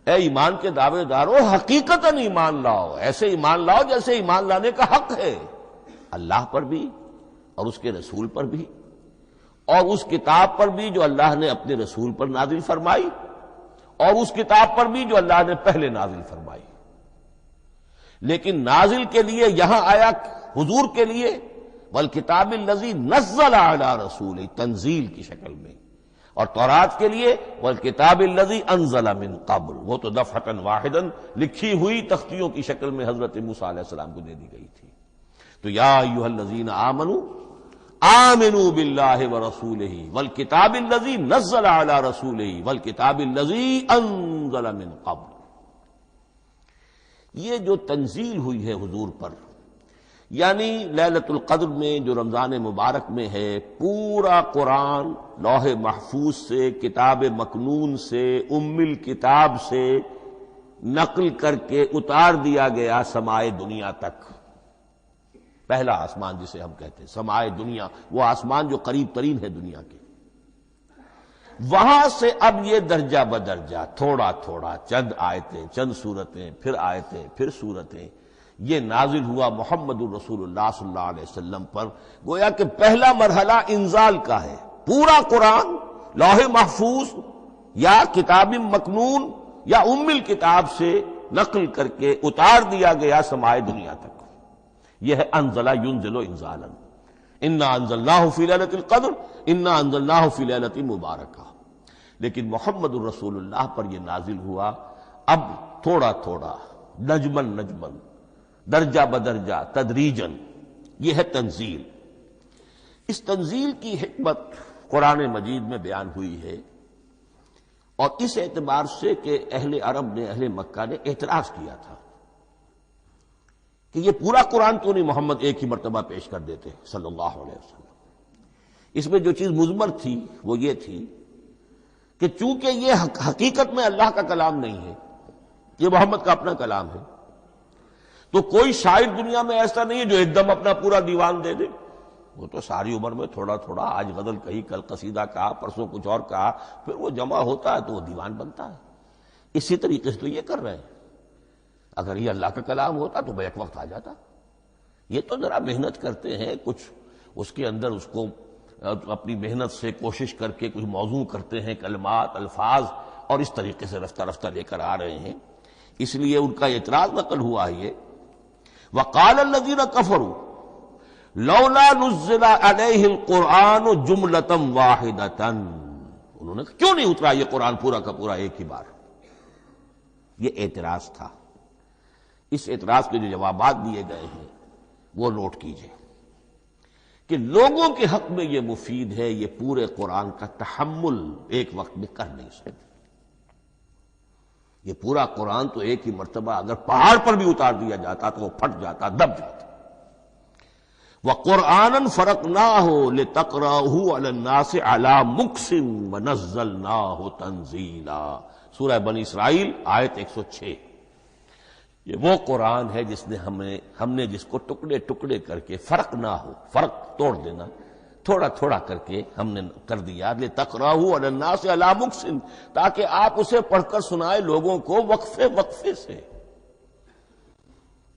اے ایمان کے دعوے دارو، حقیقتاً ایمان لاؤ، ایسے ایمان لاؤ جیسے ایمان لانے کا حق ہے، اللہ پر بھی اور اس کے رسول پر بھی، اور اس کتاب پر بھی جو اللہ نے اپنے رسول پر نازل فرمائی، اور اس کتاب پر بھی جو اللہ نے پہلے نازل فرمائی۔ لیکن نازل کے لیے یہاں آیا حضور کے لیے والکتاب الذی نزل علی رسولہ، تنزیل کی شکل میں، اور تورات کے لیے والکتاب الذی انزل من قبل، وہ تو دفعۃ واحداً لکھی ہوئی تختیوں کی شکل میں حضرت موسیٰ علیہ السلام کو دے دی گئی تھی۔ تو یا ایھا الذین آمنوا آمنوا باللہ ورسولہ والکتاب الذی نزل علی رسولہ والکتاب الذی انزل من قبل۔ یہ جو تنزیل ہوئی ہے حضور پر، یعنی لیلۃ القدر میں جو رمضان مبارک میں ہے، پورا قرآن لوح محفوظ سے، کتاب مکنون سے، ام الکتاب سے نقل کر کے اتار دیا گیا سمائے دنیا تک۔ پہلا آسمان جسے ہم کہتے ہیں سمائے دنیا، وہ آسمان جو قریب ترین ہے دنیا کے، وہاں سے اب یہ درجہ بدرجہ، تھوڑا تھوڑا، چند آیتیں، چند سورتیں، پھر آیتیں، پھر سورتیں، یہ نازل ہوا محمد الرسول اللہ صلی اللہ علیہ وسلم پر۔ گویا کہ پہلا مرحلہ انزال کا ہے، پورا قرآن لوح محفوظ یا کتاب مکنون یا ام الکتاب سے نقل کر کے اتار دیا گیا سمائے دنیا تک۔ یہ ہے انزل ینزل انزالا، انا انزلناہ فی لیلۃ القدر انا انزلناہ فی لیلۃ مبارکہ۔ لیکن محمد الرسول اللہ پر یہ نازل ہوا اب تھوڑا تھوڑا، نجمن نجمن، درجہ بدرجہ، تدریجن، یہ ہے تنزیل۔ اس تنزیل کی حکمت قرآن مجید میں بیان ہوئی ہے، اور اس اعتبار سے کہ اہل عرب نے، اہل مکہ نے اعتراض کیا تھا کہ یہ پورا قرآن کیوں نہیں محمد ایک ہی مرتبہ پیش کر دیتے صلی اللہ علیہ وسلم۔ اس میں جو چیز مضمر تھی وہ یہ تھی کہ چونکہ یہ حقیقت میں اللہ کا کلام نہیں ہے، یہ محمد کا اپنا کلام ہے، تو کوئی شاعر دنیا میں ایسا نہیں ہے جو ایک دم اپنا پورا دیوان دے دے، وہ تو ساری عمر میں تھوڑا تھوڑا، آج غزل کہی، کل قصیدہ کہا، پرسوں کچھ اور کہا، پھر وہ جمع ہوتا ہے تو وہ دیوان بنتا ہے۔ اسی طریقے سے تو یہ کر رہے ہیں۔ اگر یہ اللہ کا کلام ہوتا تو بیک وقت آ جاتا۔ یہ تو ذرا محنت کرتے ہیں، کچھ اس کے اندر اس کو اپنی محنت سے کوشش کر کے کچھ موضوع کرتے ہیں، کلمات، الفاظ، اور اس طریقے سے رفتہ رفتہ لے کر آ رہے ہیں۔ اس لیے ان کا اعتراض نقل ہوا ہے یہ، وَقَالَ الَّذِينَ كَفَرُوا لَوْلَا نُزِّلَ عَلَيْهِ الْقُرْآنُ جُمْلَةً وَاحِدَةً، انہوں نے کہا کیوں نہیں اترا یہ قرآن پورا کا پورا ایک ہی بار؟ یہ اعتراض تھا۔ اس اعتراض کے جو جوابات دیے گئے ہیں وہ نوٹ کیجئے کہ لوگوں کے حق میں یہ مفید ہے، یہ پورے قرآن کا تحمل ایک وقت میں کر نہیں سکتے۔ یہ پورا قرآن تو ایک ہی مرتبہ اگر پہاڑ پر بھی اتار دیا جاتا تو وہ پھٹ جاتا، دب جاتا۔ وَقُرْآنًا فَرَقْنَاهُ لِتَقْرَأَهُ عَلَى النَّاسِ عَلَى مُكْثٍ وَنَزَّلْنَاهُ تَنزِيلًا، سورہ بنی اسرائیل آیت 106۔ یہ وہ قرآن ہے جس نے ہم نے جس کو ٹکڑے ٹکڑے کر کے، فرق نہ ہو، فرق توڑ دینا، تھوڑا تھوڑا کر کے ہم نے کر دیا، لِتَقْرَأَهُ عَلَى النَّاسِ عَلَى مُكْثٍ، تاکہ آپ اسے پڑھ کر سنائے لوگوں کو وقفے وقفے سے،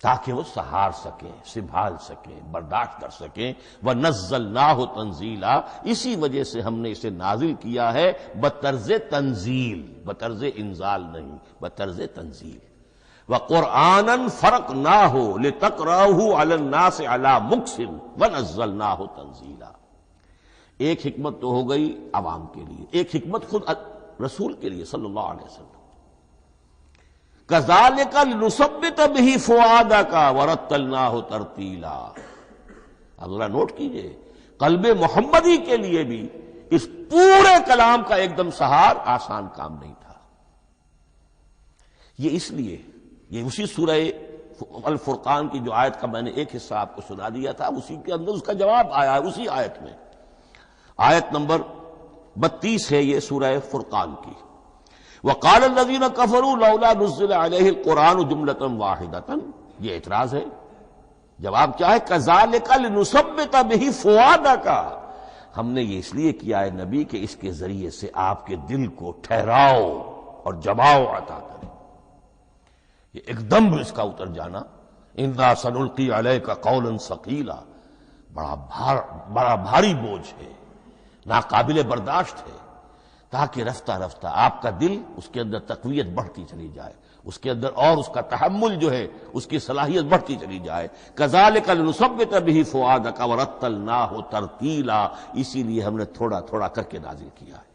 تاکہ وہ سہار سکیں، سنبھال سکیں، برداشت کر سکیں۔ وَنَزَّلْنَاهُ تَنزِيلًا، اسی وجہ سے ہم نے اسے نازل کیا ہے بطرز تنزیل، بطرز انزال نہیں، بطرز تنزیل۔ وَقُرْآنًا فَرَقْنَاهُ لِتَقْرَأَهُ عَلَى النَّاسِ عَلَى مُكْثٍ وَنَزَّلْنَاهُ تَنزِيلًا۔ ایک حکمت تو ہو گئی عوام کے لیے، ایک حکمت خود رسول کے لیے صلی اللہ علیہ وسلم۔ كَذَلِكَ لِنُثَبِّتَ بِهِ فُؤَادَكَ وَرَتَّلْنَاهُ تَرْتِيلًا۔ اب ذرا نوٹ کیجئے، قلب محمدی کے لیے بھی اس پورے کلام کا ایک دم سہار آسان کام نہیں تھا۔ یہ اس لیے، یہ اسی سورہ الفرقان کی جو آیت کا میں نے ایک حصہ آپ کو سنا دیا تھا، اسی کے اندر اس کا جواب آیا ہے، اسی آیت میں، آیت نمبر 32 ہے یہ سورہ فرقان کی۔ وَقَالَ الَّذِينَ كَفَرُوا لَوْلَا نُزِّلَ عَلَيْهِ الْقُرْآنُ جُمْلَةً وَاحِدَةً، یہ اعتراض ہے۔ جواب کیا ہے؟ كَذَلِكَ لِنُثَبِّتَ بِهِ فُؤَادَكَ، ہم نے یہ اس لیے کیا ہے نبی کہ اس کے ذریعے سے آپ کے دل کو ٹھہراؤ اور جماؤ عطا کرے۔ یہ ایک دم اس کا اتر جانا، اِنَّا سَنُلْقِي عَلَيْكَ قَوْلًا ثَقِيلًا، بڑا بھاری بوجھ ہے، ناقابل برداشت ہے، تاکہ رفتہ رفتہ آپ کا دل، اس کے اندر تقویت بڑھتی چلی جائے، اس کے اندر اور اس کا تحمل جو ہے اس کی صلاحیت بڑھتی چلی جائے۔ كَذَلِكَ لِنُثَبِّتَ بِهِ فُؤَادَكَ وَرَتَّلْنَاهُ تَرْتِيلًا، اسی لیے ہم نے تھوڑا تھوڑا کر کے نازل کیا ہے۔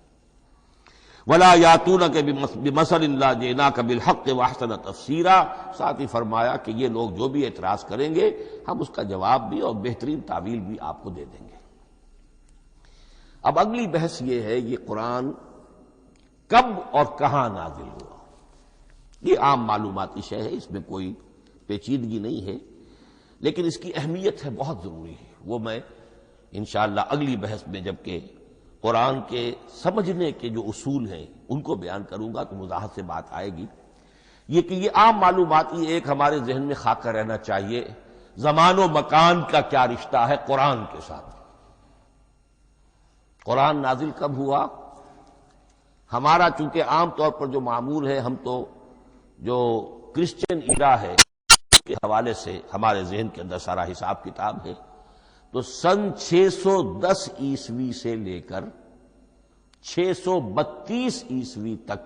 وَلَا يَأْتُونَكَ بِمَثَلٍ لَّا جِئْنَاكَ بِالْحَقِّ وَأَحْسَنَ تَفْسِيرًا، ساتھ ہی فرمایا کہ یہ لوگ جو بھی اعتراض کریں گے ہم اس کا جواب بھی اور بہترین تعویل بھی آپ کو دے دیں گے۔ اب اگلی بحث یہ ہے، یہ قرآن کب اور کہاں نازل ہوا؟ یہ عام معلوماتی شے ہے، اس میں کوئی پیچیدگی نہیں ہے، لیکن اس کی اہمیت ہے، بہت ضروری ہے۔ وہ میں انشاءاللہ اگلی بحث میں جبکہ قرآن کے سمجھنے کے جو اصول ہیں ان کو بیان کروں گا تو وضاحت سے بات آئے گی۔ یہ کہ یہ عام معلوماتی ایک ہمارے ذہن میں خاکہ رہنا چاہیے، زمان و مکان کا کیا رشتہ ہے قرآن کے ساتھ۔ قرآن نازل کب ہوا؟ ہمارا چونکہ عام طور پر جو معمول ہے، ہم تو جو کرسچن ایرا ہے کے حوالے سے ہمارے ذہن کے اندر سارا حساب کتاب ہے، تو سن 610 عیسوی سے لے کر 632 عیسوی تک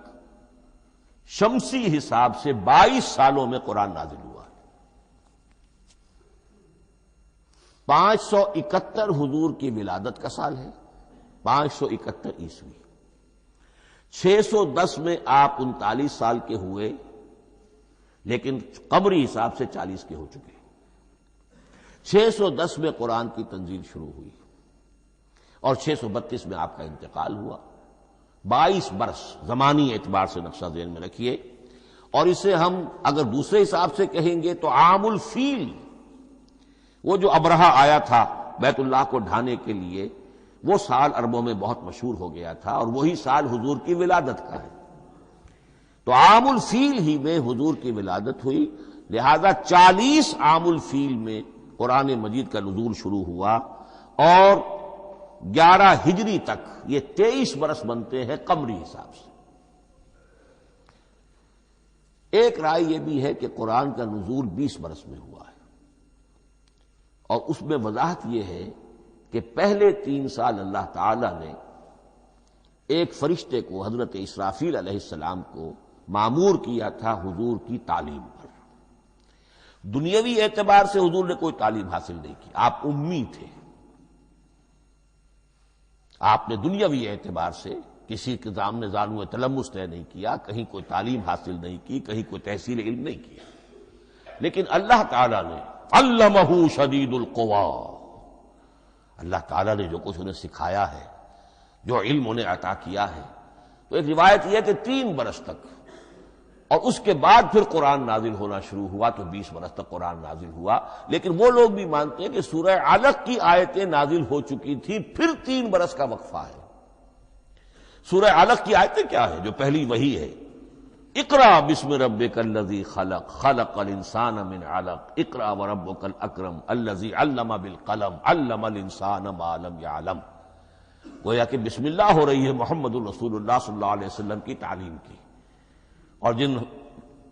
شمسی حساب سے 22 سالوں میں قرآن نازل ہوا ہے۔ 571 حضور کی ولادت کا سال ہے، 571 عیسوی۔ 610 میں آپ 39 سال کے ہوئے، لیکن قمری حساب سے 40 کے ہو چکے۔ 610 میں قرآن کی تنزیل شروع ہوئی اور 632 میں آپ کا انتقال ہوا۔ 22 برس زمانی اعتبار سے نقشہ ذہن میں رکھیے، اور اسے ہم اگر دوسرے حساب سے کہیں گے تو عام الفیل، وہ جو ابرہہ آیا تھا بیت اللہ کو ڈھانے کے لیے، وہ سال عربوں میں بہت مشہور ہو گیا تھا، اور وہی سال حضور کی ولادت کا ہے۔ تو عام الفیل ہی میں حضور کی ولادت ہوئی، لہذا 40 عام الفیل میں قرآن مجید کا نزول شروع ہوا، اور 11 ہجری تک یہ 23 برس بنتے ہیں قمری حساب سے۔ ایک رائے یہ بھی ہے کہ قرآن کا نزول 20 برس میں ہوا ہے، اور اس میں وضاحت یہ ہے کہ پہلے 3 سال اللہ تعالی نے ایک فرشتے کو، حضرت اسرافیل علیہ السلام کو مامور کیا تھا حضور کی تعلیم پر۔ دنیاوی اعتبار سے حضور نے کوئی تعلیم حاصل نہیں کی، آپ امی تھے، آپ نے دنیاوی اعتبار سے کسی کے سامنے زانو تلمس طے نہیں کیا، کہیں کوئی تعلیم حاصل نہیں کی، کہیں کوئی تحصیل علم نہیں کیا، لیکن اللہ تعالی نے علمہ شدید القوا، اللہ تعالی نے جو کچھ انہیں سکھایا ہے، جو علم انہیں عطا کیا ہے۔ تو ایک روایت یہ ہے کہ 3 برس تک، اور اس کے بعد پھر قرآن نازل ہونا شروع ہوا، تو 20 برس تک قرآن نازل ہوا۔ لیکن وہ لوگ بھی مانتے ہیں کہ سورہ علق کی آیتیں نازل ہو چکی تھی، پھر 3 برس کا وقفہ ہے۔ سورہ علق کی آیتیں کیا ہے؟ جو پہلی وحی ہے، اقرا بسم ربک الذی خلق خلق الانسان من علق اقرا وربک الاکرم الذی علم بالقلم علم الانسان ما لم یعلم۔ گویا کہ بسم اللہ ہو رہی ہے محمد الرسول اللہ صلی اللہ علیہ وسلم کی تعلیم کی، اور جن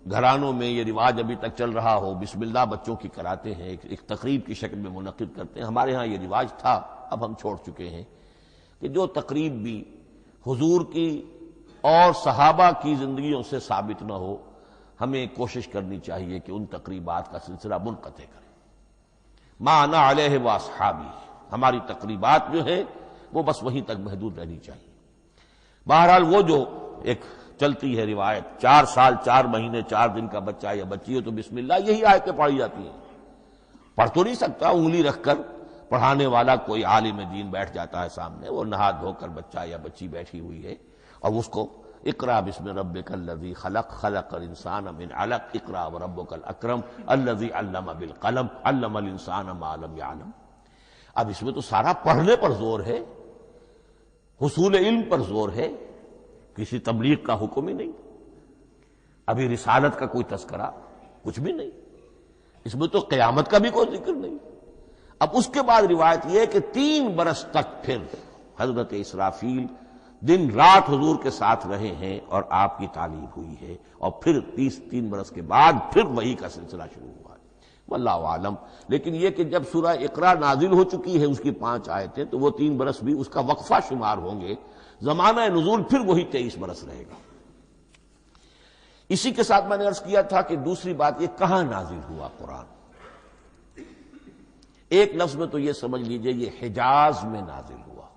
گھرانوں میں یہ رواج ابھی تک چل رہا ہو، بسم اللہ بچوں کی کراتے ہیں، ایک تقریب کی شکل میں منعقد کرتے ہیں، ہمارے ہاں یہ رواج تھا، اب ہم چھوڑ چکے ہیں، کہ جو تقریب بھی حضور کی اور صحابہ کی زندگیوں سے ثابت نہ ہو، ہمیں کوشش کرنی چاہیے کہ ان تقریبات کا سلسلہ منقطع کریں۔ ما انا علیہ واصحابی، ہماری تقریبات جو ہیں وہ بس وہیں تک محدود رہنی چاہیے۔ بہرحال وہ جو ایک چلتی ہے روایت، 4 سال 4 مہینے 4 دن کا بچہ یا بچی ہو تو بسم اللہ یہی آیتیں پڑھی جاتی ہیں، پڑھ تو نہیں سکتا، انگلی رکھ کر پڑھانے والا کوئی عالم دین بیٹھ جاتا ہے سامنے، وہ نہا دھو کر بچہ یا بچی بیٹھی ہوئی ہے، اور اس کو اقرا بسم ربک الذی خلق خلق الانسان من علق اقرا وربک الاکرم الذی علم بالقلم علم الانسان ما لم یعلم۔ اب اس میں تو سارا پڑھنے پر زور ہے، حصول علم پر زور ہے، کسی تبلیغ کا حکم ہی نہیں، ابھی رسالت کا کوئی تذکرہ کچھ بھی نہیں، اس میں تو قیامت کا بھی کوئی ذکر نہیں۔ اب اس کے بعد روایت یہ ہے کہ 3 برس تک پھر حضرت اسرافیل دن رات حضور کے ساتھ رہے ہیں اور آپ کی تعلیم ہوئی ہے، اور پھر 3 برس کے بعد پھر وحی کا سلسلہ شروع ہوا ہے، واللہ عالم۔ لیکن یہ کہ جب سورہ اقرا نازل ہو چکی ہے، اس کی 5 آیتیں، تو وہ 3 برس بھی اس کا وقفہ شمار ہوں گے، زمانہ نزول پھر وہی 23 برس رہے گا۔ اسی کے ساتھ میں نے عرض کیا تھا کہ دوسری بات یہ کہاں نازل ہوا قرآن۔ ایک لفظ میں تو یہ سمجھ لیجئے یہ حجاز میں نازل ہوا۔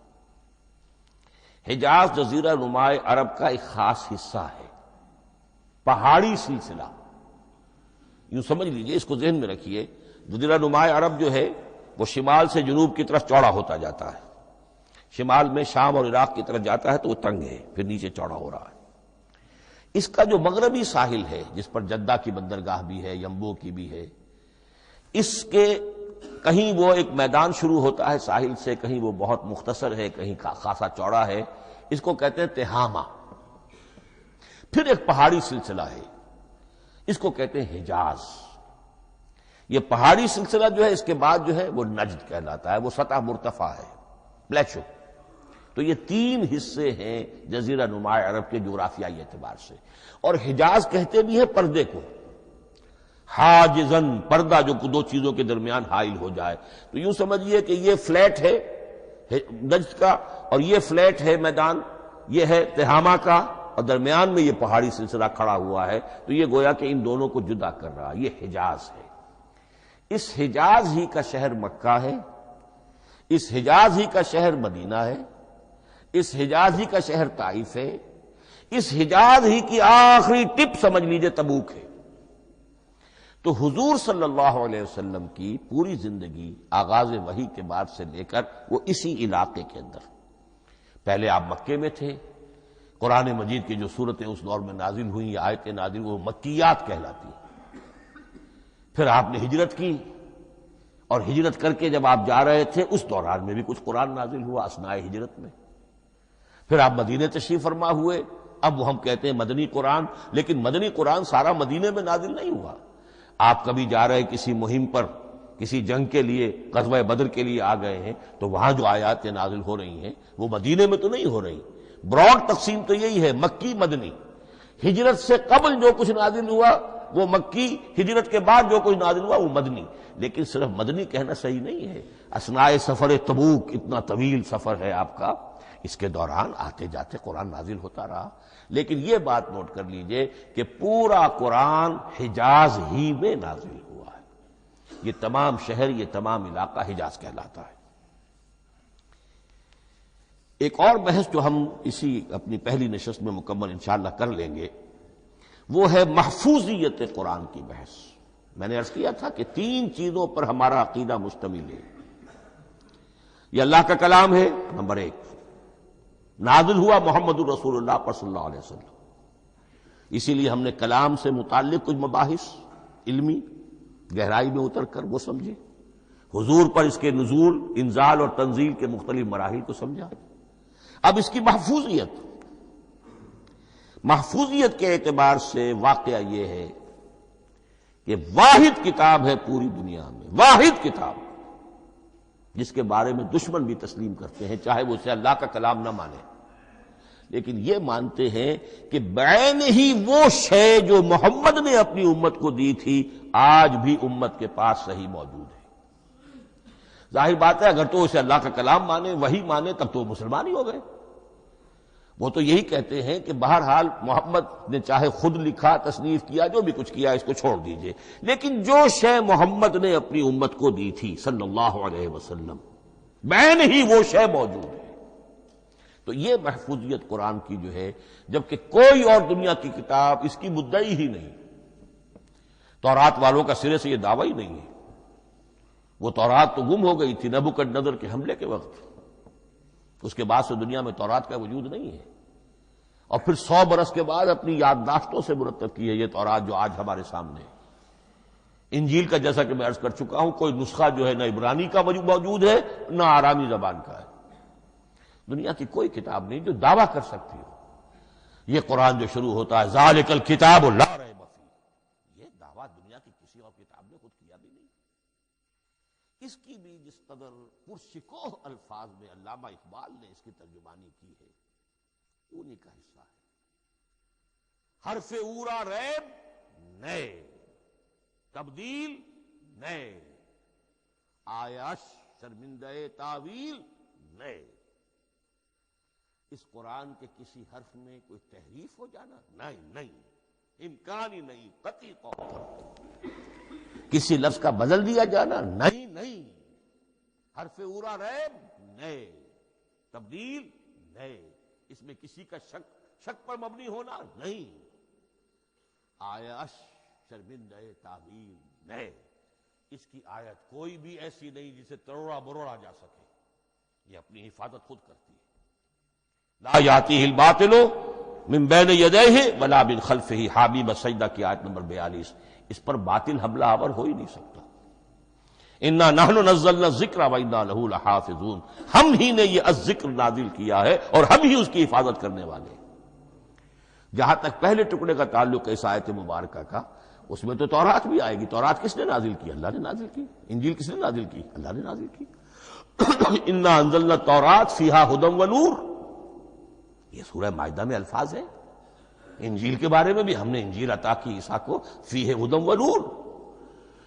حجاز جزیرہ نمائے عرب کا ایک خاص حصہ ہے، پہاڑی سلسلہ، یوں سمجھ لیجئے، اس کو ذہن میں رکھیے۔ جزیرہ نمائے عرب جو ہے وہ شمال سے جنوب کی طرف چوڑا ہوتا جاتا ہے، شمال میں شام اور عراق کی طرف جاتا ہے تو وہ تنگ ہے، پھر نیچے چوڑا ہو رہا ہے۔ اس کا جو مغربی ساحل ہے، جس پر جدہ کی بندرگاہ بھی ہے، یمبو کی بھی ہے، اس کے کہیں وہ ایک میدان شروع ہوتا ہے ساحل سے، کہیں وہ بہت مختصر ہے، کہیں خاصا چوڑا ہے، اس کو کہتے ہیں تہامہ۔ پھر ایک پہاڑی سلسلہ ہے، اس کو کہتے ہیں حجاز۔ یہ پہاڑی سلسلہ جو ہے اس کے بعد جو ہے وہ نجد کہلاتا ہے، وہ سطح مرتفع ہے، پلیچو۔ تو یہ 3 حصے ہیں جزیرہ نمائے عرب کے جغرافیائی اعتبار سے، اور حجاز کہتے بھی ہیں پردے کو، حاجزن، پردہ جو 2 چیزوں کے درمیان حائل ہو جائے۔ تو یوں سمجھیے کہ یہ فلیٹ ہے نجد کا، اور یہ فلیٹ ہے میدان، یہ ہے تہامہ کا، اور درمیان میں یہ پہاڑی سلسلہ کھڑا ہوا ہے، تو یہ گویا کہ ان دونوں کو جدا کر رہا، یہ حجاز ہے۔ اس حجاز ہی کا شہر مکہ ہے، اس حجاز ہی کا شہر مدینہ ہے، اس حجاز ہی کا شہر طائف ہے، اس حجاز ہی کی آخری ٹپ سمجھ لیجئے تبوک ہے۔ تو حضور صلی اللہ علیہ وسلم کی پوری زندگی آغاز وحی کے بعد سے لے کر وہ اسی علاقے کے اندر، پہلے آپ مکے میں تھے، قرآن مجید کی جو صورتیں اس دور میں نازل ہوئیں یا آیتیں نازل وہ مکیات کہلاتی ہیں۔ پھر آپ نے ہجرت کی، اور ہجرت کر کے جب آپ جا رہے تھے اس دوران میں بھی کچھ قرآن نازل ہوا اثناء ہجرت میں۔ پھر آپ مدینے تشریف فرما ہوئے، اب وہ ہم کہتے ہیں مدنی قرآن، لیکن مدنی قرآن سارا مدینے میں نازل نہیں ہوا۔ آپ کبھی جا رہے کسی مہم پر کسی جنگ کے لیے، غزوہ بدر کے لیے آ گئے ہیں، تو وہاں جو آیات نازل ہو رہی ہیں وہ مدینے میں تو نہیں ہو رہی. براڈ تقسیم تو یہی ہے، مکی مدنی. ہجرت سے قبل جو کچھ نازل ہوا وہ مکی، ہجرت کے بعد جو کچھ نازل ہوا وہ مدنی. لیکن صرف مدنی کہنا صحیح نہیں ہے. اثناء سفر تبوک، اتنا طویل سفر ہے آپ کا، اس کے دوران آتے جاتے قرآن نازل ہوتا رہا. لیکن یہ بات نوٹ کر لیجئے کہ پورا قرآن حجاز ہی میں نازل ہوا ہے. یہ تمام شہر، یہ تمام علاقہ حجاز کہلاتا ہے. ایک اور بحث جو ہم اسی اپنی پہلی نشست میں مکمل انشاءاللہ کر لیں گے وہ ہے محفوظیت قرآن کی بحث. میں نے عرض کیا تھا کہ 3 چیزوں پر ہمارا عقیدہ مشتمل ہے. یہ اللہ کا کلام ہے، نمبر 1. نازل ہوا محمد الرسول اللہ پر صلی اللہ علیہ وسلم. اسی لیے ہم نے کلام سے متعلق کچھ مباحث علمی گہرائی میں اتر کر وہ سمجھے. حضور پر اس کے نزول، انزال اور تنزیل کے مختلف مراحل کو سمجھا. اب اس کی محفوظیت کے اعتبار سے واقعہ یہ ہے کہ واحد کتاب ہے پوری دنیا میں، واحد کتاب جس کے بارے میں دشمن بھی تسلیم کرتے ہیں، چاہے وہ اسے اللہ کا کلام نہ مانے، لیکن یہ مانتے ہیں کہ بعین ہی وہ شے جو محمد نے اپنی امت کو دی تھی آج بھی امت کے پاس صحیح موجود ہے. ظاہر بات ہے اگر تو اسے اللہ کا کلام مانے، وہی مانے، تب تو مسلمان ہی ہو گئے. وہ تو یہی کہتے ہیں کہ بہرحال محمد نے چاہے خود لکھا، تصنیف کیا، جو بھی کچھ کیا اس کو چھوڑ دیجئے، لیکن جو شے محمد نے اپنی امت کو دی تھی صلی اللہ علیہ وسلم بعین ہی وہ شے موجود ہے. تو یہ محفوظیت قرآن کی جو ہے، جبکہ کوئی اور دنیا کی کتاب اس کی مدعی ہی نہیں. تورات والوں کا سرے سے یہ دعویٰ ہی نہیں ہے. وہ تورات تو گم ہو گئی تھی نبوکدنضر کے حملے کے وقت. اس کے بعد سے دنیا میں تورات کا وجود نہیں ہے. اور پھر 100 برس کے بعد اپنی یادداشتوں سے مرتب کی ہے یہ تورات جو آج ہمارے سامنے ہے. انجیل کا جیسا کہ میں عرض کر چکا ہوں کوئی نسخہ جو ہے نہ عبرانی کا موجود ہے نہ آرامی زبان کا ہے. دنیا کی کوئی کتاب نہیں جو دعویٰ کر سکتی ہو. یہ قرآن جو شروع ہوتا ہے ذالک الکتاب لا ریب فیہ، یہ دعویٰ دنیا کی کسی اور کتاب نے خود کیا بھی نہیں. اس کی بھی جس قدر پرشکوہ الفاظ میں علامہ اقبال نے اس کی ترجمانی کی ہے انہی کا حصہ ہے. حرف اورا ریب نئے، تبدیل نئے، آیش شرمندہ تعویل نئے. اس قرآن کے کسی حرف میں کوئی تحریف ہو جانا نہیں، امکان ہی نہیں، قطعی طور پر. کسی لفظ کا بدل دیا جانا نہیں. حرف اورا ریب نئے، تبدیل نئے، اس میں کسی کا شک پر مبنی ہونا نہیں. آیش شرمندہ تعویل نئے. اس کی آیت کوئی بھی ایسی نہیں جسے تروڑا بروڑا جا سکے. یہ اپنی حفاظت خود کرتی ہے. لا یاتیہ الباطل من بین یدیہ ولا من خلفہ، حامیم السجدہ کی آیت نمبر 42. اس پر باطل حملہ آور ہو ہی نہیں سکتا. انا نحن نزلنا الذکر وانا لہ لحافظون، ہم ہی نے یہ الذکر نازل کیا ہے اور ہم ہی اس کی حفاظت کرنے والے ہیں. جہاں تک پہلے ٹکڑے کا تعلق ہے اس آیت مبارکہ کا، اس میں تو تورات بھی آئے گی. تورات کس نے نازل کی؟ اللہ نے نازل کی. انجیل کس نے نازل کی؟ اللہ نے نازل کی. انا انزلنا التوراۃ فیہا ھدی ونور، یہ سورہ مائدہ میں الفاظ ہیں. انجیل کے بارے میں بھی ہم نے انجیل عطا کی عیسیٰ کو، فیہ ھدی ونور.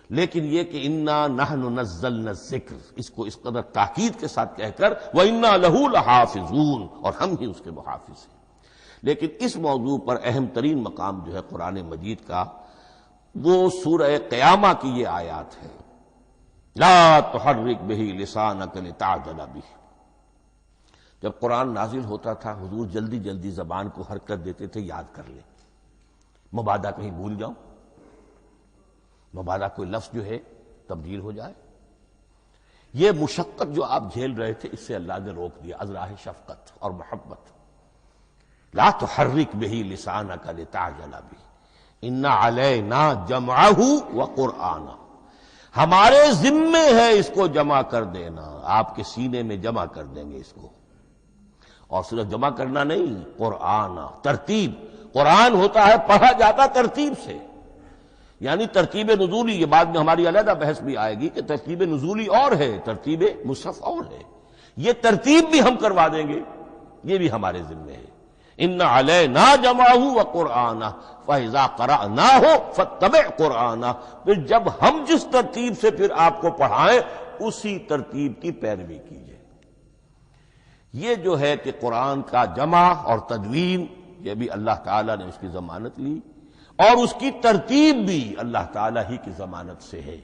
لیکن یہ کہ انا نحن نزلنا الذکر، اس کو اس قدر تاکید کے ساتھ کہہ کر وَإِنَّا لَهُ لَحَافِظُونَ، اور ہم ہی اس کے محافظ ہیں. لیکن اس موضوع پر اہم ترین مقام جو ہے قرآن مجید کا وہ سورہ قیامہ کی یہ آیات ہے. لا تحرک بہ لسانک لتعجل بہ. جب قرآن نازل ہوتا تھا حضور جلدی جلدی زبان کو حرکت دیتے تھے، یاد کر لیں، مبادا کہیں بھول جاؤں، مبادا کوئی لفظ جو ہے تبدیل ہو جائے. یہ مشقت جو آپ جھیل رہے تھے اس سے اللہ نے روک دیا از راہ شفقت اور محبت. لا تحرک بہ لسانک لتعجل بہ ان علینا جمعہ وقرآنہ، ہمارے ذمے ہے اس کو جمع کر دینا، آپ کے سینے میں جمع کر دیں گے اس کو. اور صرف جمع کرنا نہیں، قرآن ترتیب. قرآن ہوتا ہے پڑھا جاتا ترتیب سے. یعنی ترتیب نزولی، یہ بعد میں ہماری علیحدہ بحث بھی آئے گی کہ ترتیب نزولی اور ہے، ترتیب مصحف اور ہے، یہ ترتیب بھی ہم کروا دیں گے، یہ بھی ہمارے ذمہ ہے۔ ان علینا جمعہ وقرآنہ فاذا قرأناہ فاتبع قرآنہ، پھر جب ہم جس ترتیب سے پھر آپ کو پڑھائیں اسی ترتیب کی پیروی کیجیے۔ یہ جو ہے کہ قرآن کا جمع اور تدوین، یہ بھی اللہ تعالیٰ نے اس کی ضمانت لی، اور اس کی ترتیب بھی اللہ تعالیٰ ہی کی ضمانت سے ہے۔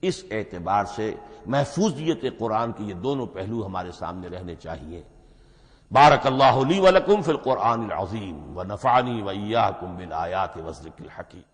اس اعتبار سے محفوظیت قرآن کے یہ دونوں پہلو ہمارے سامنے رہنے چاہیے۔ بارک اللہ لی ولکم فی القرآن العظیم ونفعنی وإیاکم بالآیات والذکر الحکیم۔